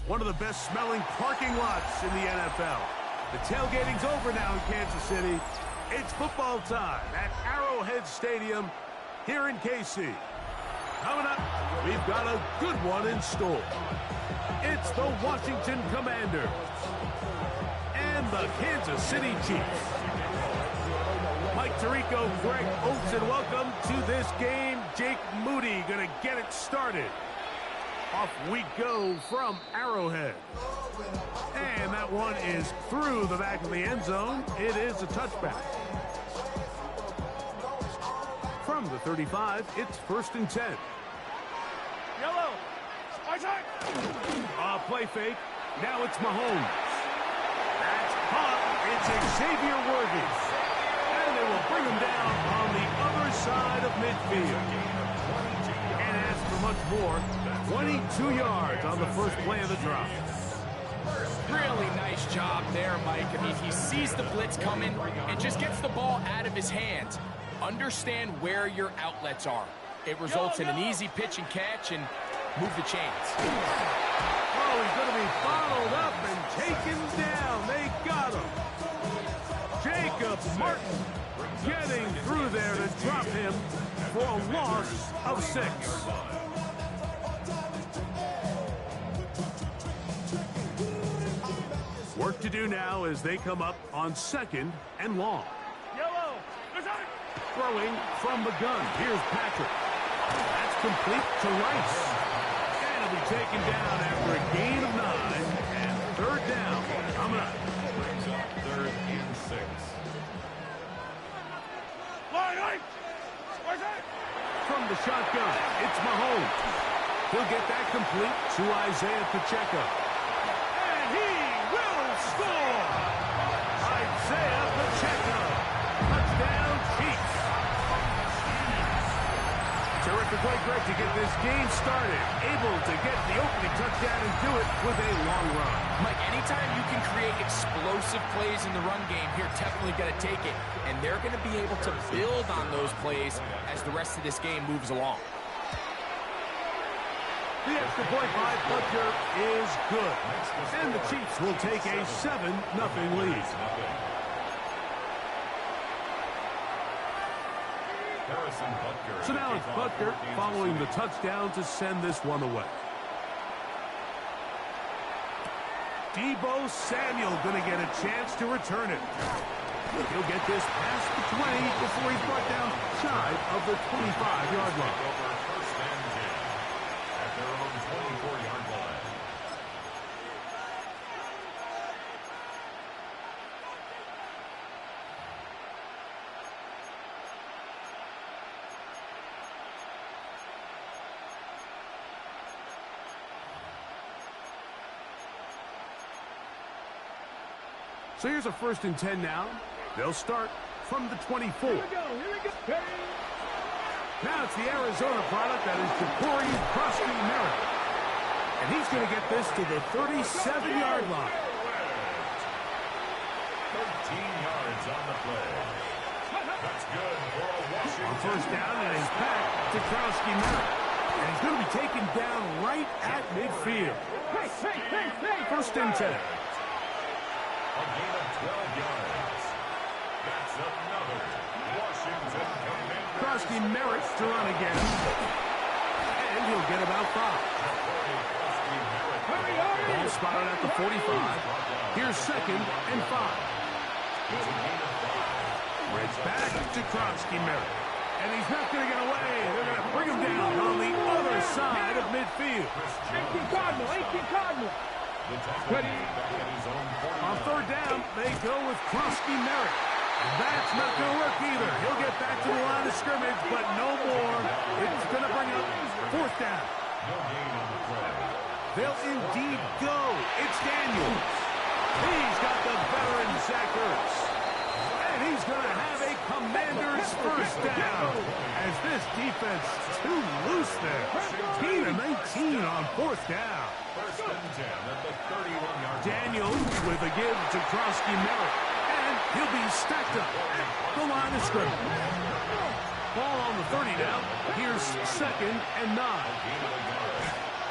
one of the best smelling parking lots in the NFL. The tailgating's over now in Kansas City. It's football time at Arrowhead Stadium here in KC. Coming up, we've got a good one in store. It's the Washington Commanders and the Kansas City Chiefs. Mike Tirico, Greg Oates, and welcome to this game. Jake Moody going to get it started. Off we go from Arrowhead. And that one is through the back of the end zone. It is a touchback. From the 35, it's 1st and 10. Yellow. Play fake. Now it's Mahomes. That's caught. It's Xavier Worthy. And they will bring him down on the other side of midfield. And as for much more, 22 yards on the first play of the drive. Really nice job there, Mike. I mean, he sees the blitz coming and just gets the ball out of his hands. Understand where your outlets are. It results in an easy pitch and catch and move the chains. Oh, he's going to be followed up and taken down. They got him. Jacob Martin getting through there to drop him for a loss of 6. Work to do now as they come up on 2nd and long. Yellow. Throwing from the gun. Here's Patrick. That's complete to Rice. And he'll be taken down after a gain of 9. And 3rd down coming up. Brings up 3rd and 6. From the shotgun, it's Mahomes. He'll get that complete to Isaiah Pacheco. And he will score! Isaiah Pacheco. Touchdown, Chiefs. Terrific way, Greg, to get this game started. Able to get the opening touchdown and do it with a long run. Mike, anytime you can create explosive plays in the run game, you're definitely going to take it. And they're going to be able to build on those plays as the rest of this game moves along. The extra point by Butker is good. And the Chiefs will take a 7-0 lead. So now it's Butker following the touchdown to send this one away. Deebo Samuel going to get a chance to return it. He'll get this past the 20 before he's brought down shy of the 25-yard line. First and 10 at their own 24-yard line. So here's a 1st and 10 now. They'll start from the 24. Here we go. Now it's the Arizona product that is Ja'Cory Merritt. And he's going to get this to the 37-yard line. 13 yards on the play. That's good for a Washington. On 1st down, and he's back to Merritt. And he's going to be taken down right at midfield. 1st and 10. A gain of 12 yards. That's another Washington Commanders. Merritt to run again. And he'll get about 5. Ball spotted at the 45. Here's 2nd and 5. It's back to Merritt. And he's not going to get away. They're going to bring him down on the other side of midfield. 18 Cardinal. On 3rd down, they go with Merritt. That's not going to work either. He'll get back to the line of scrimmage, but no more. It's going to bring up 4th down. No gain on the play. They'll indeed go. It's Daniels. He's got the veteran Zach Ertz. And he's going to have a Commanders 1st down. As this defense too loose there. 19 on 4th down. 1st and 10 at the 31-yard line. Daniels with a give to Merritt. And he'll be stacked up at the line of scrimmage. Ball on the 30 now. Here's 2nd and 9.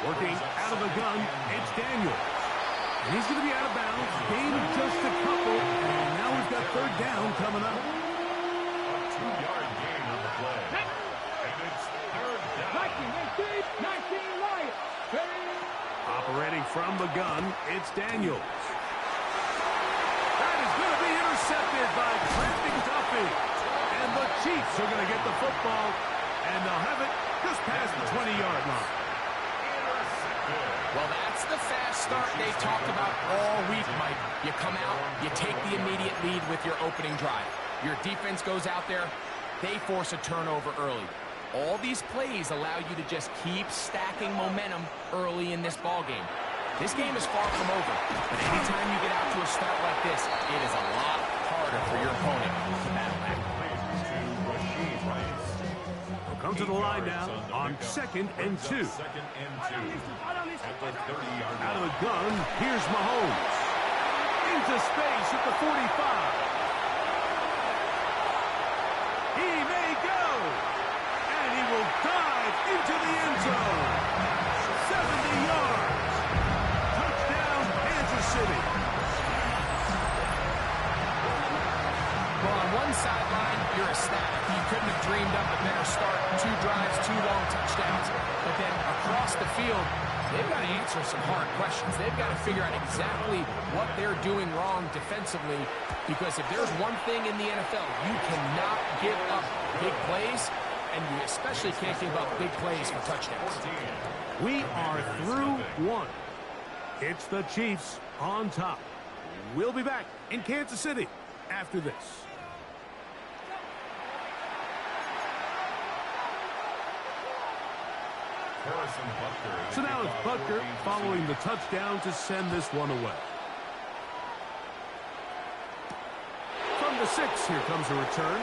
Working Out of the gun, it's Daniel. And he's going to be out of bounds. Gain of just a couple. And now we've got third down coming up. A 2-yard gain on the play. And it's third down. 19 Lions. Operating from the gun, it's Daniels. That is going to be intercepted by Trending Duffy. And the Chiefs are going to get the football. And they'll have it just past the 20-yard line. Well, that's the fast start they talked about all week, Mike. You come out, you take the immediate lead with your opening drive. Your defense goes out there, they force a turnover early. All these plays allow you to just keep stacking momentum early in this ball game. This game is far from over, but anytime you get out to a start like this, it is a lot harder for your opponent to battle back. Come to the line now on 2nd and 2. Out of the gun, here's Mahomes. Into space at the 45. He may go. And he will dive into the end zone. 70 yards. Touchdown, Kansas City. Well, on one sideline, you're ecstatic. You couldn't have dreamed up a better start. 2 drives, 2 long touchdowns. But then across the field, they've got to answer some hard questions. They've got to figure out exactly what they're doing wrong defensively. Because if there's one thing in the NFL, you cannot give up big plays. And you especially can't give up big plays for touchdowns. We are through 1. It's the Chiefs on top. We'll be back in Kansas City after this. So now it's Butker following the touchdown to send this one away. From the 6, here comes a return.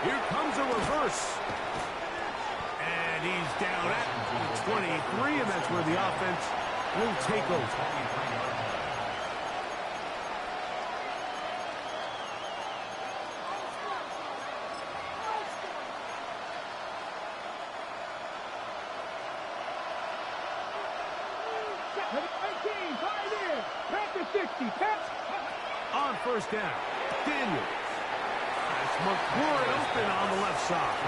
Here comes a reverse. And he's down at the 23, and that's where the offense will take over. On first down, Daniels. That's McLaurin open on the left side.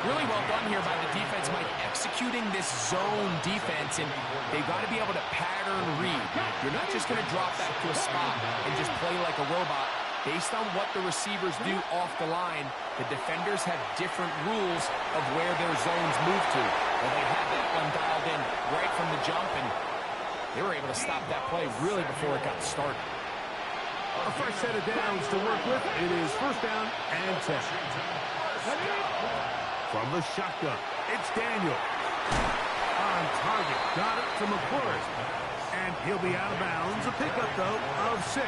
Really well done here by the defense, Mike, executing this zone defense, and they've got to be able to pattern read. You're not just going to drop back to a spot and just play like a robot. Based on what the receivers do off the line, the defenders have different rules of where their zones move to. Well, they had that one dialed in right from the jump, and they were able to stop that play really before it got started. A fresh set of downs to work with. It is first down and 10. From the shotgun, it's Daniel. On target, got it to McLaurin. And he'll be out of bounds. A pickup, though, of 6.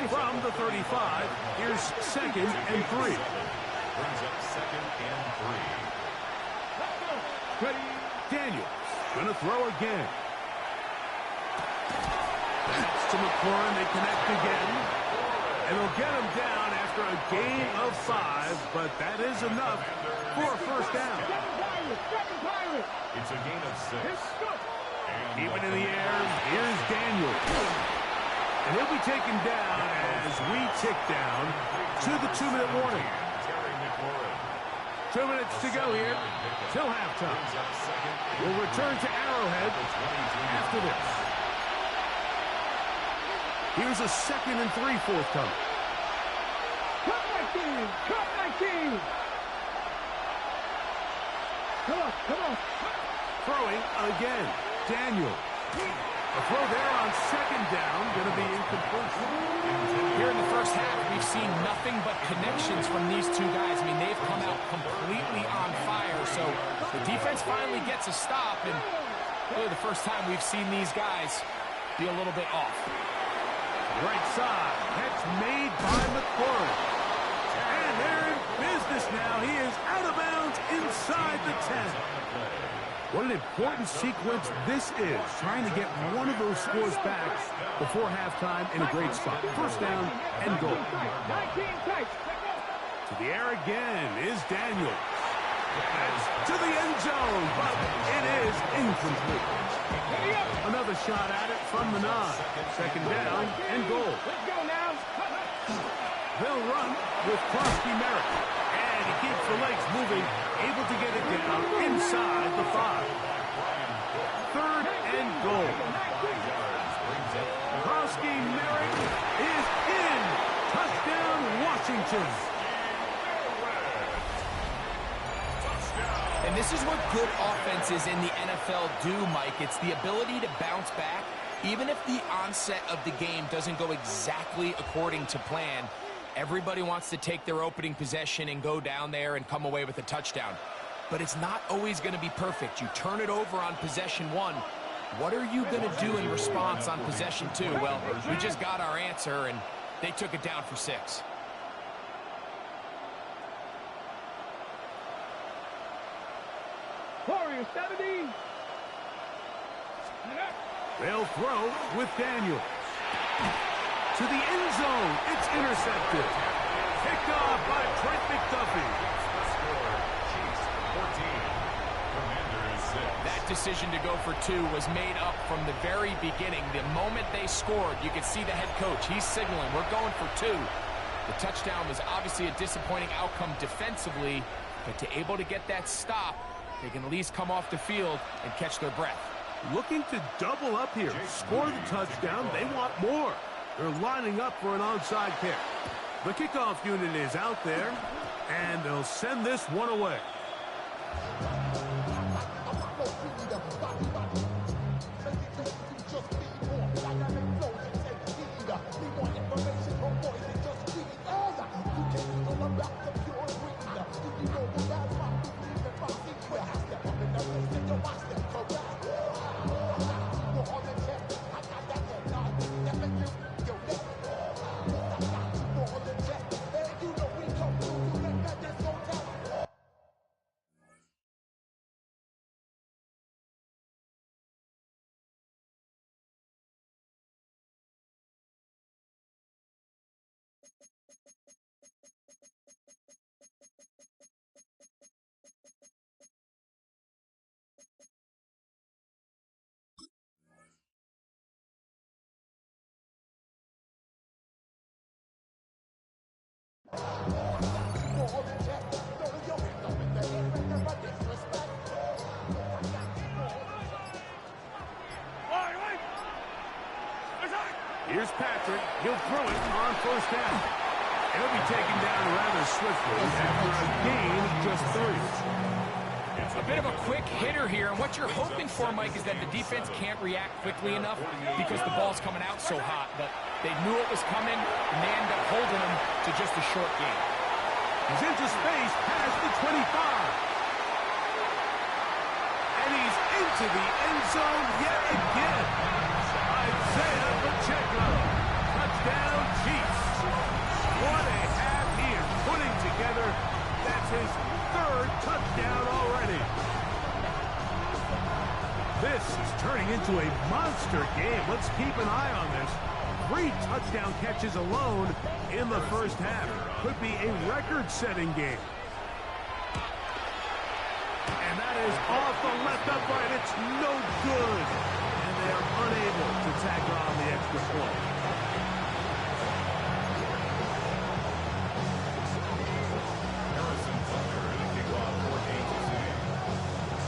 From the 35, here's 2nd and 3. Brings up 2nd and 3. Daniels going to throw again. That's to McLaurin. They connect again. And they'll get him down after a gain of 5, but that is enough for a first down. It's a gain of 6. Keep it in the air. Here's Daniel. And he'll be taken down as we tick down to the 2-minute warning. 2 minutes to go here till halftime. We'll return to Arrowhead after this. Here's a 2nd and 3 forthcoming. Cut 19! Cut 19! Come on. Throwing again. Daniel. A throw there on 2nd down. Going to be incomplete. Here in the first half, we've seen nothing but connections from these two guys. I mean, they've come out completely on fire. So the defense finally gets a stop. And really the first time we've seen these guys be a little bit off. Right side. Catch made by McLaurin. And they're in business now. He is out of bounds inside the 10. What an important sequence this is. Trying to get one of those scores back before halftime in a great spot. First down and goal. To the air again is Daniel. That's to the end zone, but it is incomplete. shot at it from the 9. Second down and goal. Let's go now. They'll run with Krosky Merritt. And he keeps the legs moving, able to get it down inside the 5. Third and goal. Krosky Merritt is in. Touchdown, Washington. And this is what good offenses in the NFL do, Mike. It's the ability to bounce back, even if the onset of the game doesn't go exactly according to plan. Everybody wants to take their opening possession and go down there and come away with a touchdown. But it's not always going to be perfect. You turn it over on possession 1. What are you going to do in response on possession 2? Well, we just got our answer, and they took it down for 6. Warriors 70. They'll throw with Daniel. To the end zone. It's intercepted. Picked off by Trent McDuffie. That decision to go for 2 was made up from the very beginning. The moment they scored, you could see the head coach. He's signaling, we're going for 2. The touchdown was obviously a disappointing outcome defensively, but to able to get that stop, they can at least come off the field and catch their breath. Looking to double up here. Score the touchdown. They want more. They're lining up for an onside kick. The kickoff unit is out there, and they'll send this one away. Here's Patrick. He'll throw it on first down. He'll be taken down rather swiftly after a gain of just 3. It's a bit of a quick hitter here, and what you're hoping for, Mike, is that the defense can't react quickly enough because the ball's coming out so hot. But they knew it was coming, and they end up holding him to just a short gain. He's into space past the 25. And he's into the end zone yet again. Isaiah Pacheco. Touchdown, Chiefs. What a half he is putting together. That's his 3rd touchdown already. This is turning into a monster game. Let's keep an eye on this. 3 touchdown catches alone in the first half. Could be a record-setting game. And that is off the left upright. It's no good. And they're unable to tack on the extra point.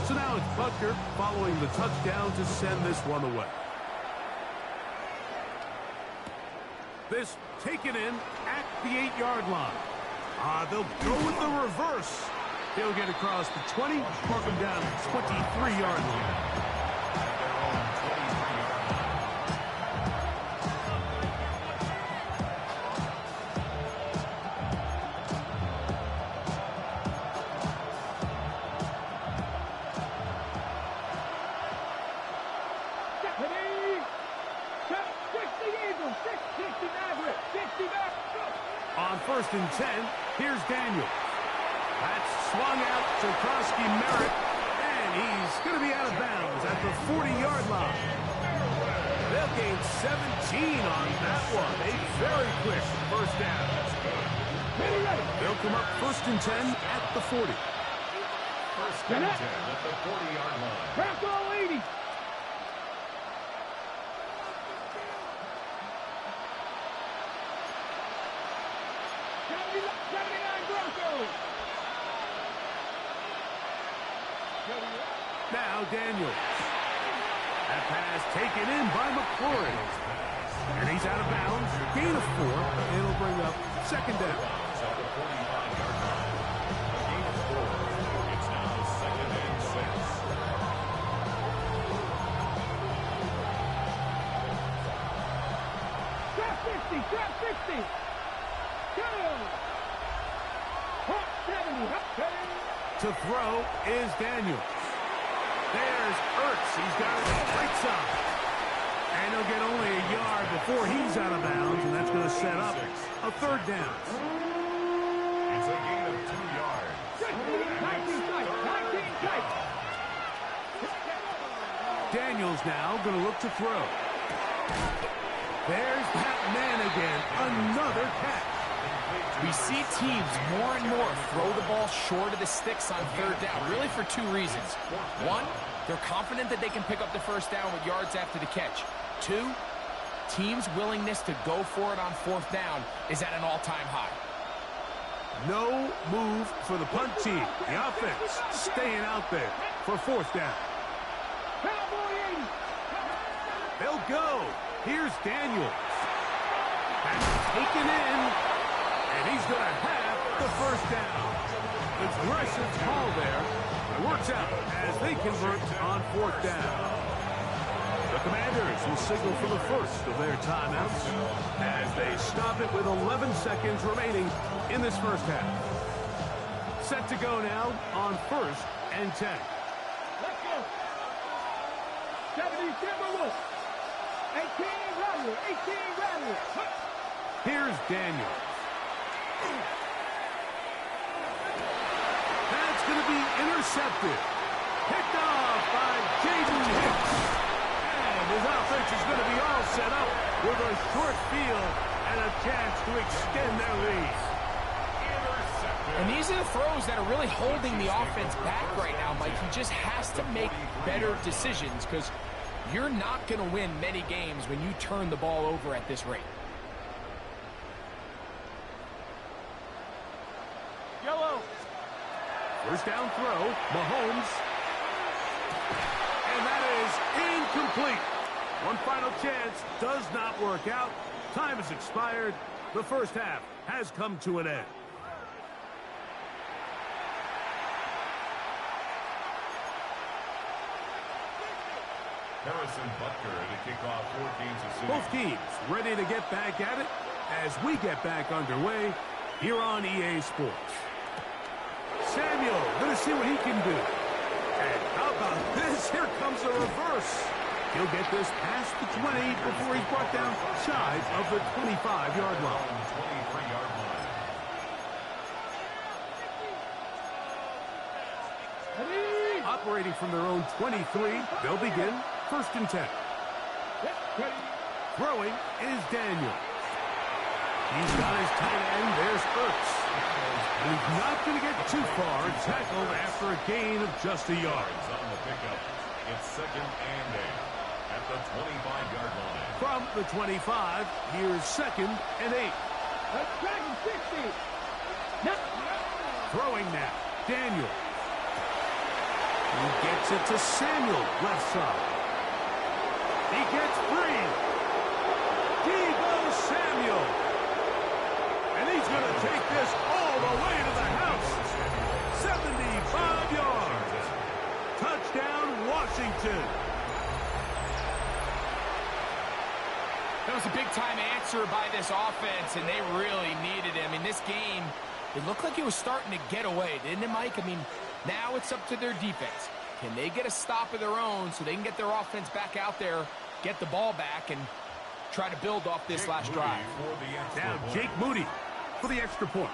So now it's Butker following the touchdown to send this one away. This taken in at the 8-yard line. They'll go with the reverse. He'll get across the 20, mark him down at the 23-yard line. On 1st and 10, here's Daniel. That's swung out to Krosky Merritt, and he's going to be out of bounds at the 40-yard line. They'll gain 17 on that one. A very quick first down. They'll come up 1st and 10 at the 40. 1st and 10 at the 40-yard line. Crack all 80. That pass taken in by McLaurin. And he's out of bounds. Gain of 4. It'll bring up second down. At the 45-yard line. A gain of 4. It's now 2nd and 6. Trap 60, trap 60. Go. Hot 70, hot 70. To throw is Daniels. There's Ertz. He's got it right side. And he'll get only a yard before he's out of bounds, and that's going to set up a third down. It's a gain of 2 yards. 19 tight, 19 tight. Daniels now going to look to throw. There's that man again. Another catch. We see teams more and more throw the ball short of the sticks on third down, really for 2 reasons. 1, they're confident that they can pick up the first down with yards after the catch. 2, teams' willingness to go for it on fourth down is at an all-time high. No move for the punt team. The offense staying out there for fourth down. Cowboy 80. They'll go. Here's Daniels. That's taken in. And he's going to have the first down. Aggressive call there. It works out as they convert on fourth down. The Commanders will signal for the first of their timeouts as they stop it with 11 seconds remaining in this first half. Set to go now on 1st and 10. Let's go. 70 Timberwolves. 18 Rattler. 18 Rattler. Here's Daniels. That's going to be intercepted. Picked off by Jaden Hicks. And his offense is going to be all set up with a short field and a chance to extend their lead. And these are the throws that are really holding the offense back right now, Mike. He just has to make better decisions because you're not going to win many games when you turn the ball over at this rate. Yellow. First down throw, Mahomes. And that is incomplete. One final chance does not work out. Time has expired. The first half has come to an end. Harrison Butker to kick off for Kansas City. Both teams ready to get back at it as we get back underway here on EA Sports. Samuel going to see what he can do. And how about this? Here comes a reverse. He'll get this past the 20 before he's brought down shy of the 25-yard line. 23-yard line. Operating from their own 23, they'll begin 1st and 10. Throwing is Daniel. He's got his tight end. There's Ertz. He's not going to get too far. Tackled after a gain of just a yard. On the pickup. It's 2nd and 8 at the 25-yard line. From the 25, here's 2nd and 8. Let's drag him 60. Throwing now, Daniel. He gets it to Samuel, left side. He gets free. Deebo Samuel. And he's going to take this all the way to the house. 75 yards. Touchdown, Washington. That was a big-time answer by this offense, and they really needed him. In this game, it looked like he was starting to get away, didn't it, Mike? I mean, now it's up to their defense. Can they get a stop of their own so they can get their offense back out there, get the ball back, and try to build off this last drive? Now Jake Moody for the extra point.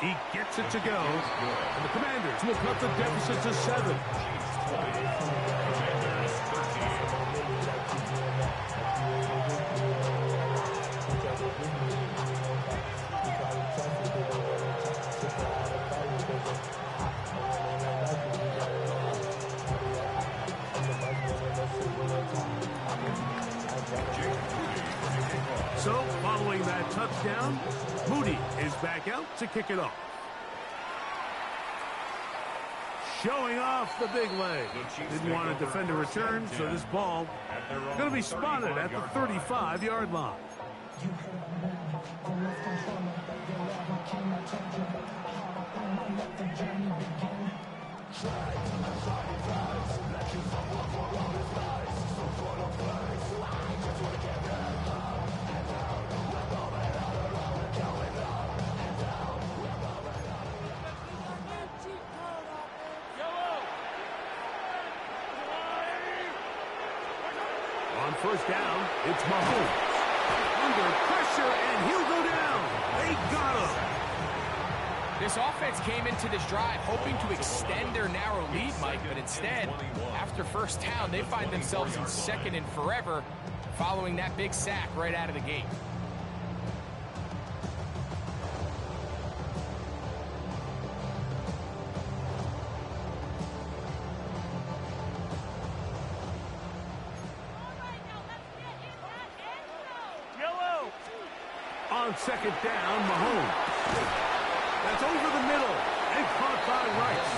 He gets it to go, and the Commanders will cut the deficit to 7. So, following that touchdown, Moody is back out to kick it off. showing off the big leg. Didn't want to defend a return, so this ball going to be spotted at the 35-yard line. On first down, it's Mahomes. Under pressure, and he'll go down. They got him. This offense came into this drive hoping to extend their narrow lead, Mike, but instead, after first down, they find themselves in second and forever following that big sack right out of the gate. On second down, Mahomes. That's over the middle and caught by Rice.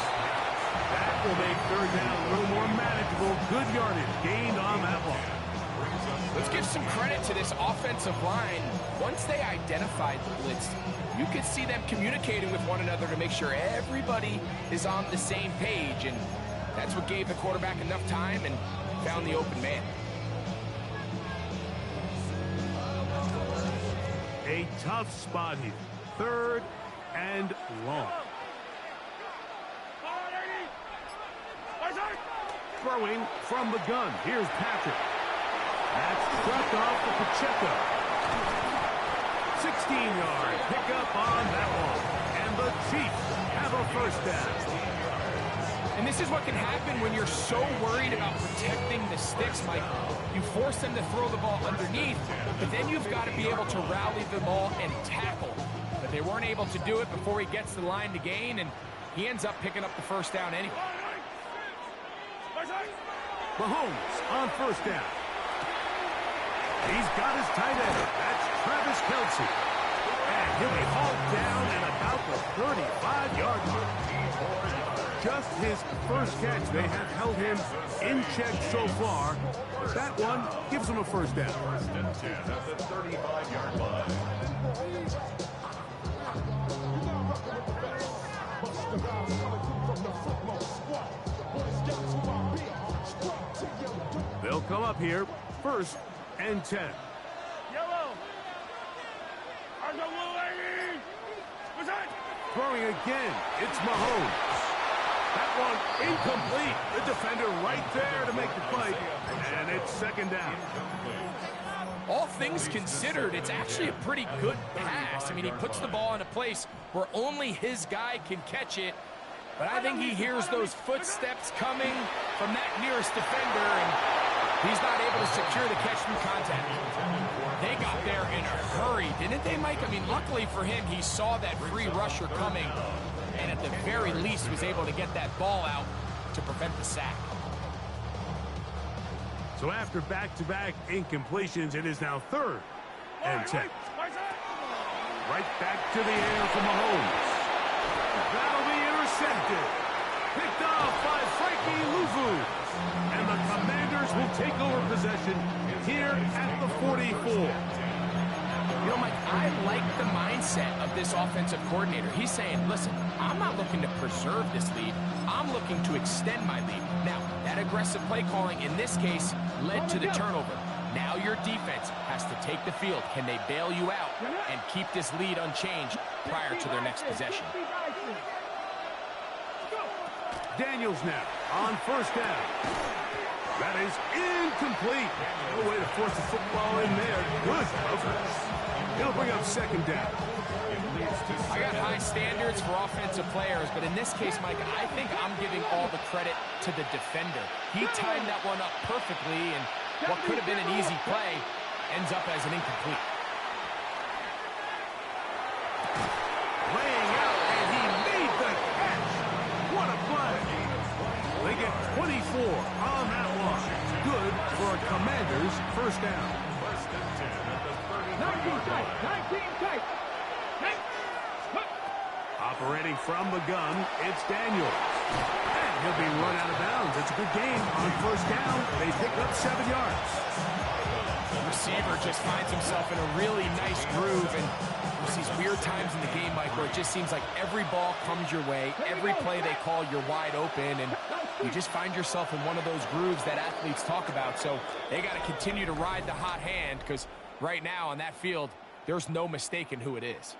That will make third down a little more manageable. Good yardage gained on that one. Let's give some credit to this offensive line. Once they identified the blitz, you could see them communicating with one another to make sure everybody is on the same page, and that's what gave the quarterback enough time and found the open man. A tough spot here. Third and long. Throwing from the gun. Here's Patrick. That's dropped off to Pacheco. 16-yard pickup on that one. And the Chiefs have a first down. And this is what can happen when you're so worried about protecting the sticks, Mike. You force them to throw the ball underneath, but then you've got to be able to rally the ball and tackle. But they weren't able to do it before he gets the line to gain, and he ends up picking up the first down anyway. Mahomes on first down. He's got his tight end. That's Travis Kelce. And he'll be hauled down at about the 35-yard line. Just his first catch. They have held him in check so far. That one gives him a first down. First and 10 at the 35-yard line. They'll come up here. First and 10. Throwing again. It's Mahomes. That one incomplete. The defender right there to make the play. And it's second down. All things considered, it's actually a pretty good pass. I mean, he puts the ball in a place where only his guy can catch it. But I think he hears those footsteps coming from that nearest defender, and he's not able to secure the catch through contact. They got there in a hurry, didn't they, Mike? I mean, luckily for him, he saw that free rusher coming, and at the very least was able to get that ball out to prevent the sack. So after back-to-back incompletions, it is now third and 10. Right back to the air for Mahomes. That'll be intercepted. Picked off by Frankie Luvu. And the Commanders will take over possession here at the 44. You know, Mike, I like the mindset of this offensive coordinator. He's saying, listen, I'm not looking to preserve this lead. I'm looking to extend my lead. Now, that aggressive play calling in this case led to the turnover. Now your defense has to take the field. Can they bail you out and keep this lead unchanged prior to their next possession? Daniels now on first down. That is incomplete. No way to force the football in there. Good coverage. It'll bring up second down. I got high standards for offensive players, but in this case, Mike, I think I'm giving all the credit to the defender. He timed that one up perfectly, and what could have been an easy play ends up as an incomplete. Laying out, and he made the catch. What a play. They get 24 on that one. Good for a Commanders first down. First and 10 at the 19 tight, 19 tight. Operating from the gun, it's Daniels. And he'll be run out of bounds. It's a good game on first down. They pick up 7 yards. The receiver just finds himself in a really nice groove, and there's these weird times in the game, Mike, where it just seems like every ball comes your way, every play they call, you're wide open, and you just find yourself in one of those grooves that athletes talk about. So they got to continue to ride the hot hand, because right now on that field, there's no mistaking who it is.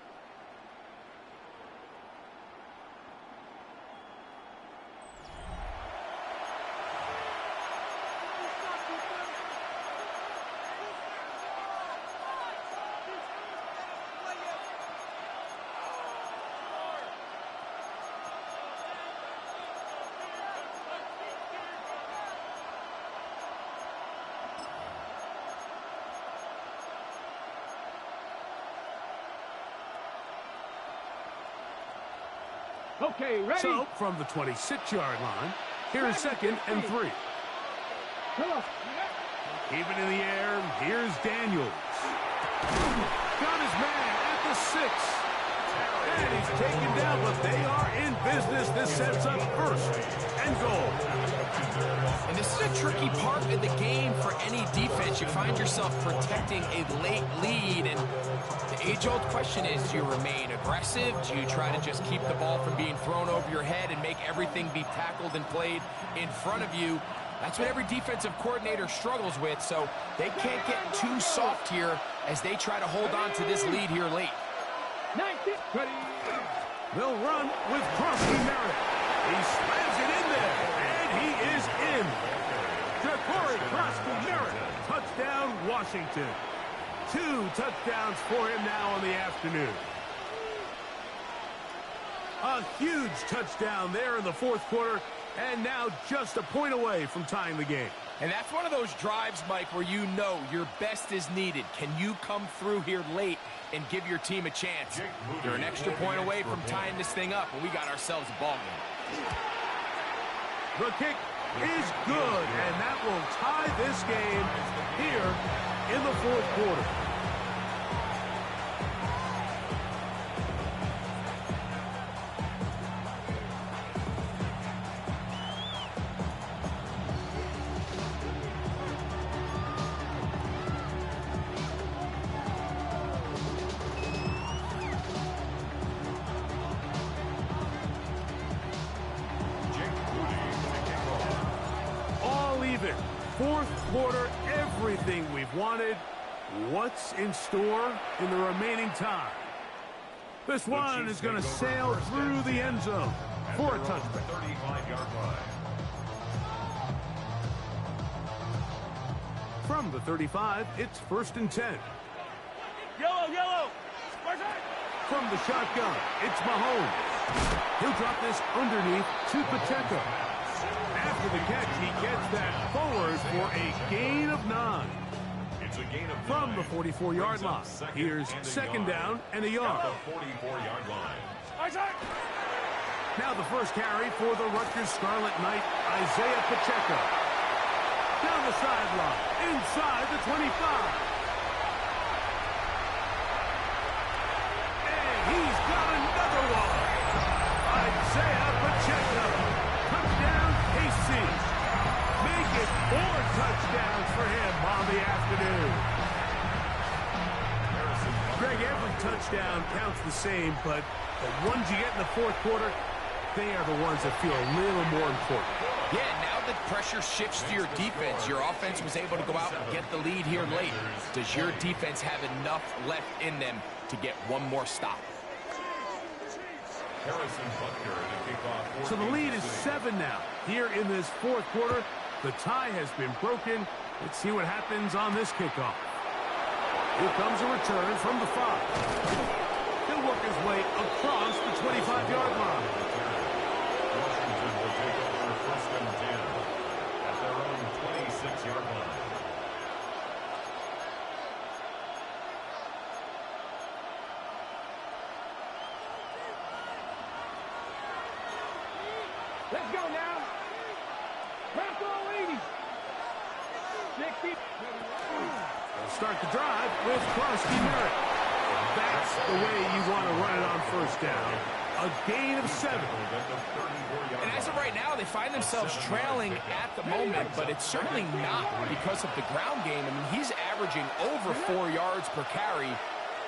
Okay, ready? So, from the 26-yard line, here's 2nd and 3. Come on. Even in the air, here's Daniels. Got his man at the 6. And he's taken down, but they are in business. This sets up 1st and goal. And this is a tricky part of the game for any defense. You find yourself protecting a late lead, and the age-old question is, do you remain aggressive? Do you try to just keep the ball from being thrown over your head and make everything be tackled and played in front of you? That's what every defensive coordinator struggles with, so they can't get too soft here as they try to hold on to this lead here late. 19. Ready? They'll run with Crosby Merritt. He slams it in there, and he is in. Ja'Cory Crosby Merritt, touchdown Washington. 2 touchdowns for him now on the afternoon. A huge touchdown there in the 4th quarter, and now just a point away from tying the game. And that's one of those drives, Mike, where you know your best is needed. Can you come through here late and give your team a chance? You're an extra point away from tying this thing up, and we got ourselves a ball game. The kick is good, and that will tie this game here in the 4th quarter. Even. 4th quarter, everything we've wanted. What's in store in the remaining time? This one is going to sail through the end zone for a touchback. 35-yard line. From the 35, it's 1st and 10. Yellow. From the shotgun, it's Mahomes. He'll drop this underneath to Pacheco. After the catch, he gets that forward for a gain of 9. It's a gain of 9. From the 44-yard line, here's 2nd down and a yard. The 44-yard line. Now the first carry for the Rutgers Scarlet Knight, Isaiah Pacheco. Down the sideline, inside the 25. And he's got another one. Isaiah Pacheco. Touchdown, KC. Make it 4 touchdowns for him on the afternoon. Greg, every touchdown counts the same, but the ones you get in the 4th quarter, they are the ones that feel a little more important. Yeah, now that pressure shifts to your defense, your offense was able to go out and get the lead here late. Does your defense have enough left in them to get one more stop? So the lead is 7 now. Here in this 4th quarter, the tie has been broken. Let's see what happens on this kickoff. Here comes a return from the 5. He'll work his way across the 25-yard line. Washington will take over 1st and 10 at their own 26-yard line. Let's go now. Rock all 80. 60. They'll start the drive with Crosby Merritt. That's the way you want to run it on 1st down. A A gain of 7. And as of right now, they find themselves trailing at the moment, but it's certainly not because of the ground game. I mean, he's averaging over 4 yards per carry.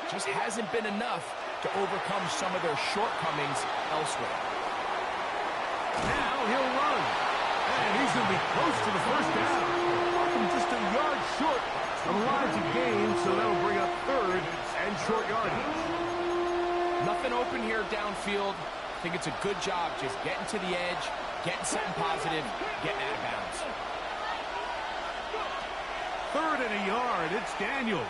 Just hasn't been enough to overcome some of their shortcomings elsewhere. Now he'll run. And he's going to be close to the first down. Just a yard short of the line to gain, so that'll bring up 3rd and short yardage. Nothing open here downfield. I think it's a good job just getting to the edge, getting something positive, getting out of bounds. 3rd and a yard. It's Daniels.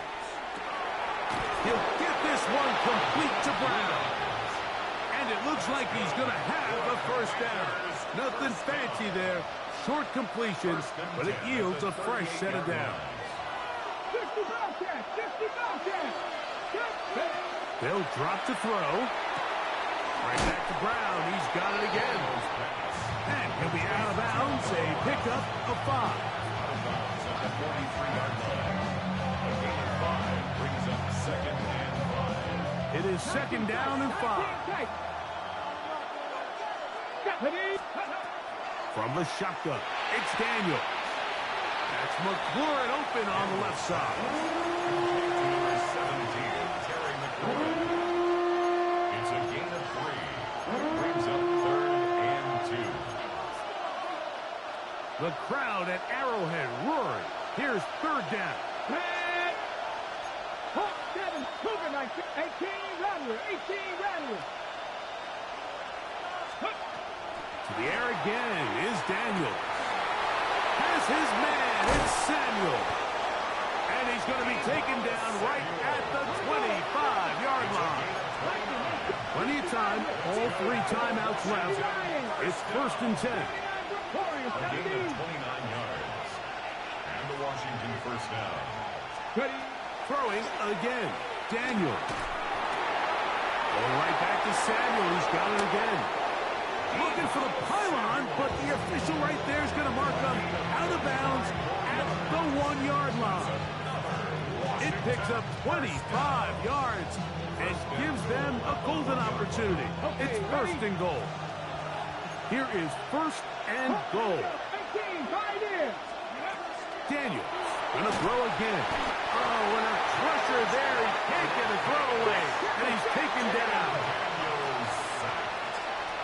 He'll get this one complete to Brown. And it looks like he's going to have a first down. Nothing fancy there. Short completions, but it yields a fresh set of downs. They'll drop to throw. Right back to Brown. He's got it again. And he'll be out of bounds. A pickup of 5. It is 2nd down and 5. From the shotgun, it's Daniel. That's McLaurin open on the left side. Number 17, Terry McLaurin. It's a gain of 3. Brings up 3rd and 2. The crowd at Arrowhead roaring. Here's 3rd down. 7, Cougar 19, 18, Rattler, 18, Rattler. To the air again is Daniel. Has his man, it's Samuel. And he's going to be taken down right at the 25-yard line. Plenty of time, all 3 timeouts left. It's 1st and 10. A gain of 29 yards. And the Washington first down. Ready? Throwing again, Daniel. Going right back to Samuel. He's got it again. Looking for the pylon, but the official right there is going to mark him out of bounds at the 1-yard line. It picks up 25 yards and gives them a golden opportunity. It's 1st and goal. Here is 1st and goal. Daniels going to throw again. Oh, and a pressure there. He can't get a throw away, and he's taken down.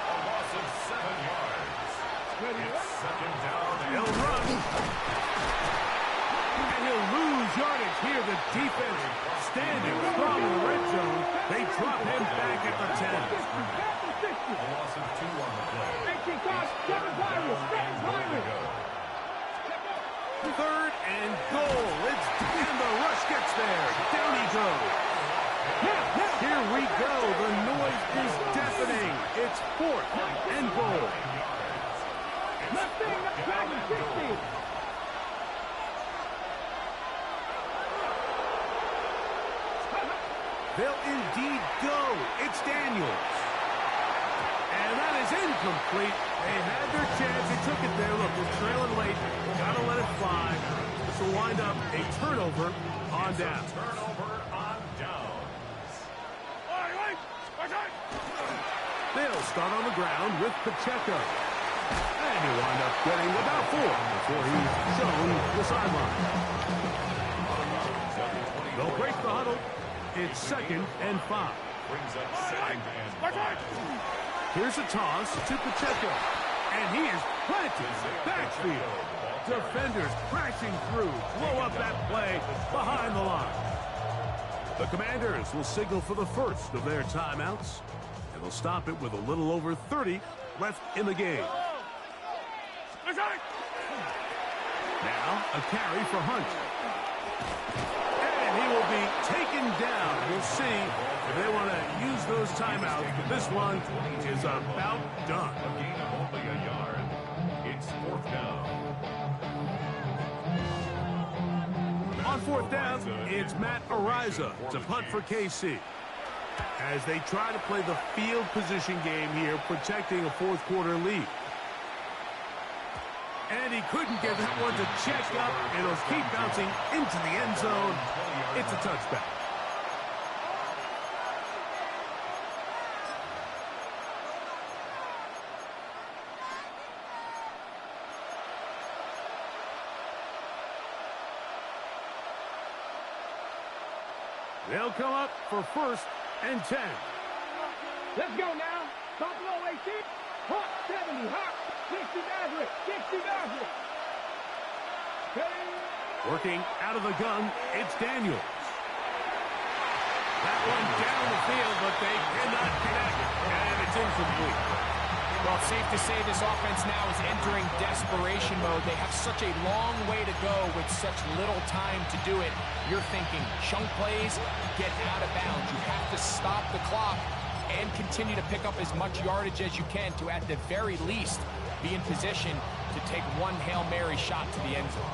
A loss of 7 yards. It's 2nd down. He'll run. And he'll lose yardage here. The defense standing strong in the red zone. They drop him back at the 10. A loss of 2 on the play. 3rd and goal. And the rush gets there. Down he goes. Here we go. The noise is deafening. It's 4th and goal. They'll indeed go. It's Daniels. And that is incomplete. They had their chance. They took it there. Look, they're trailing late. Got to let it fly. This will wind up a turnover on down. Turnover on downs. They'll start on the ground with Pacheco. And he'll wind up getting about 4 before he's shown the sideline. They'll break the huddle. It's 2nd and 5. Brings up 2nd and 5. Here's a toss to Pacheco. And he is planted in the backfield. Defenders crashing through. Blow up that play behind the line. The Commanders will signal for the first of their timeouts. And they'll stop it with a little over 30 left in the game. Now a carry for Hunt. And he will be taken down. We'll see if they want to use those timeouts. But this one is about done. A gain of only a yard. It's 4th down. On 4th down, it's Matt Ariza to punt for KC. As they try to play the field position game here, protecting a 4th quarter lead. And he couldn't get that one to check up. It'll keep bouncing into the end zone. It's a touchback. They'll come up for 1st and 10. Let's go now. Top low 18. Hot 70. Hot 60 Maverick. 60 Maverick. Working out of the gun, it's Daniels. That one down the field, but they cannot connect it. And it's incomplete. Well, it's safe to say this offense now is entering desperation mode. They have such a long way to go with such little time to do it. You're thinking chunk plays, get out of bounds. You have to stop the clock and continue to pick up as much yardage as you can to, at the very least, be in position to take one Hail Mary shot to the end zone.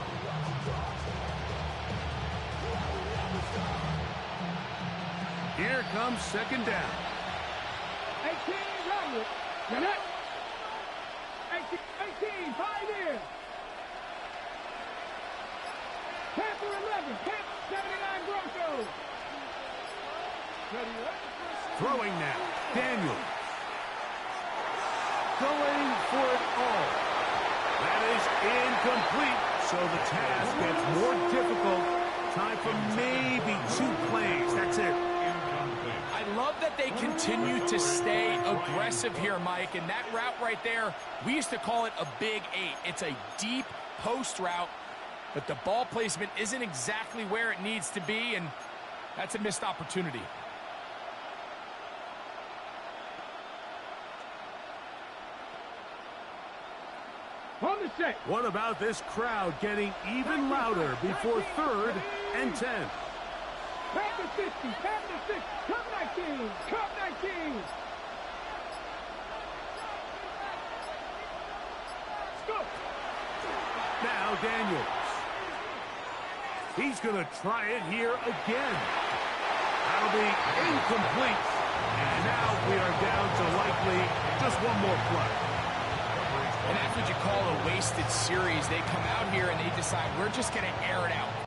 Here comes 2nd down. 18, right. Now that. 18, pioneer. Panther 11, Panther 79 Broncos. Throwing now, Daniels. Going for it all. That is incomplete, so the task gets more difficult. Time for maybe 2 plays, that's it. I love that they continue to stay aggressive here, Mike, and that route right there, we used to call it a big 8. It's a deep post route, but the ball placement isn't exactly where it needs to be, and that's a missed opportunity. On the set. What about this crowd getting even louder before 3rd and 10? Panther 60, Panther 6, Cup 19, Cup 19. Let's go. Now Daniels. He's going to try it here again. That'll be incomplete. And now we are down to likely just one more play. And that's what you call a wasted series. They come out here and they decide, we're just going to air it out.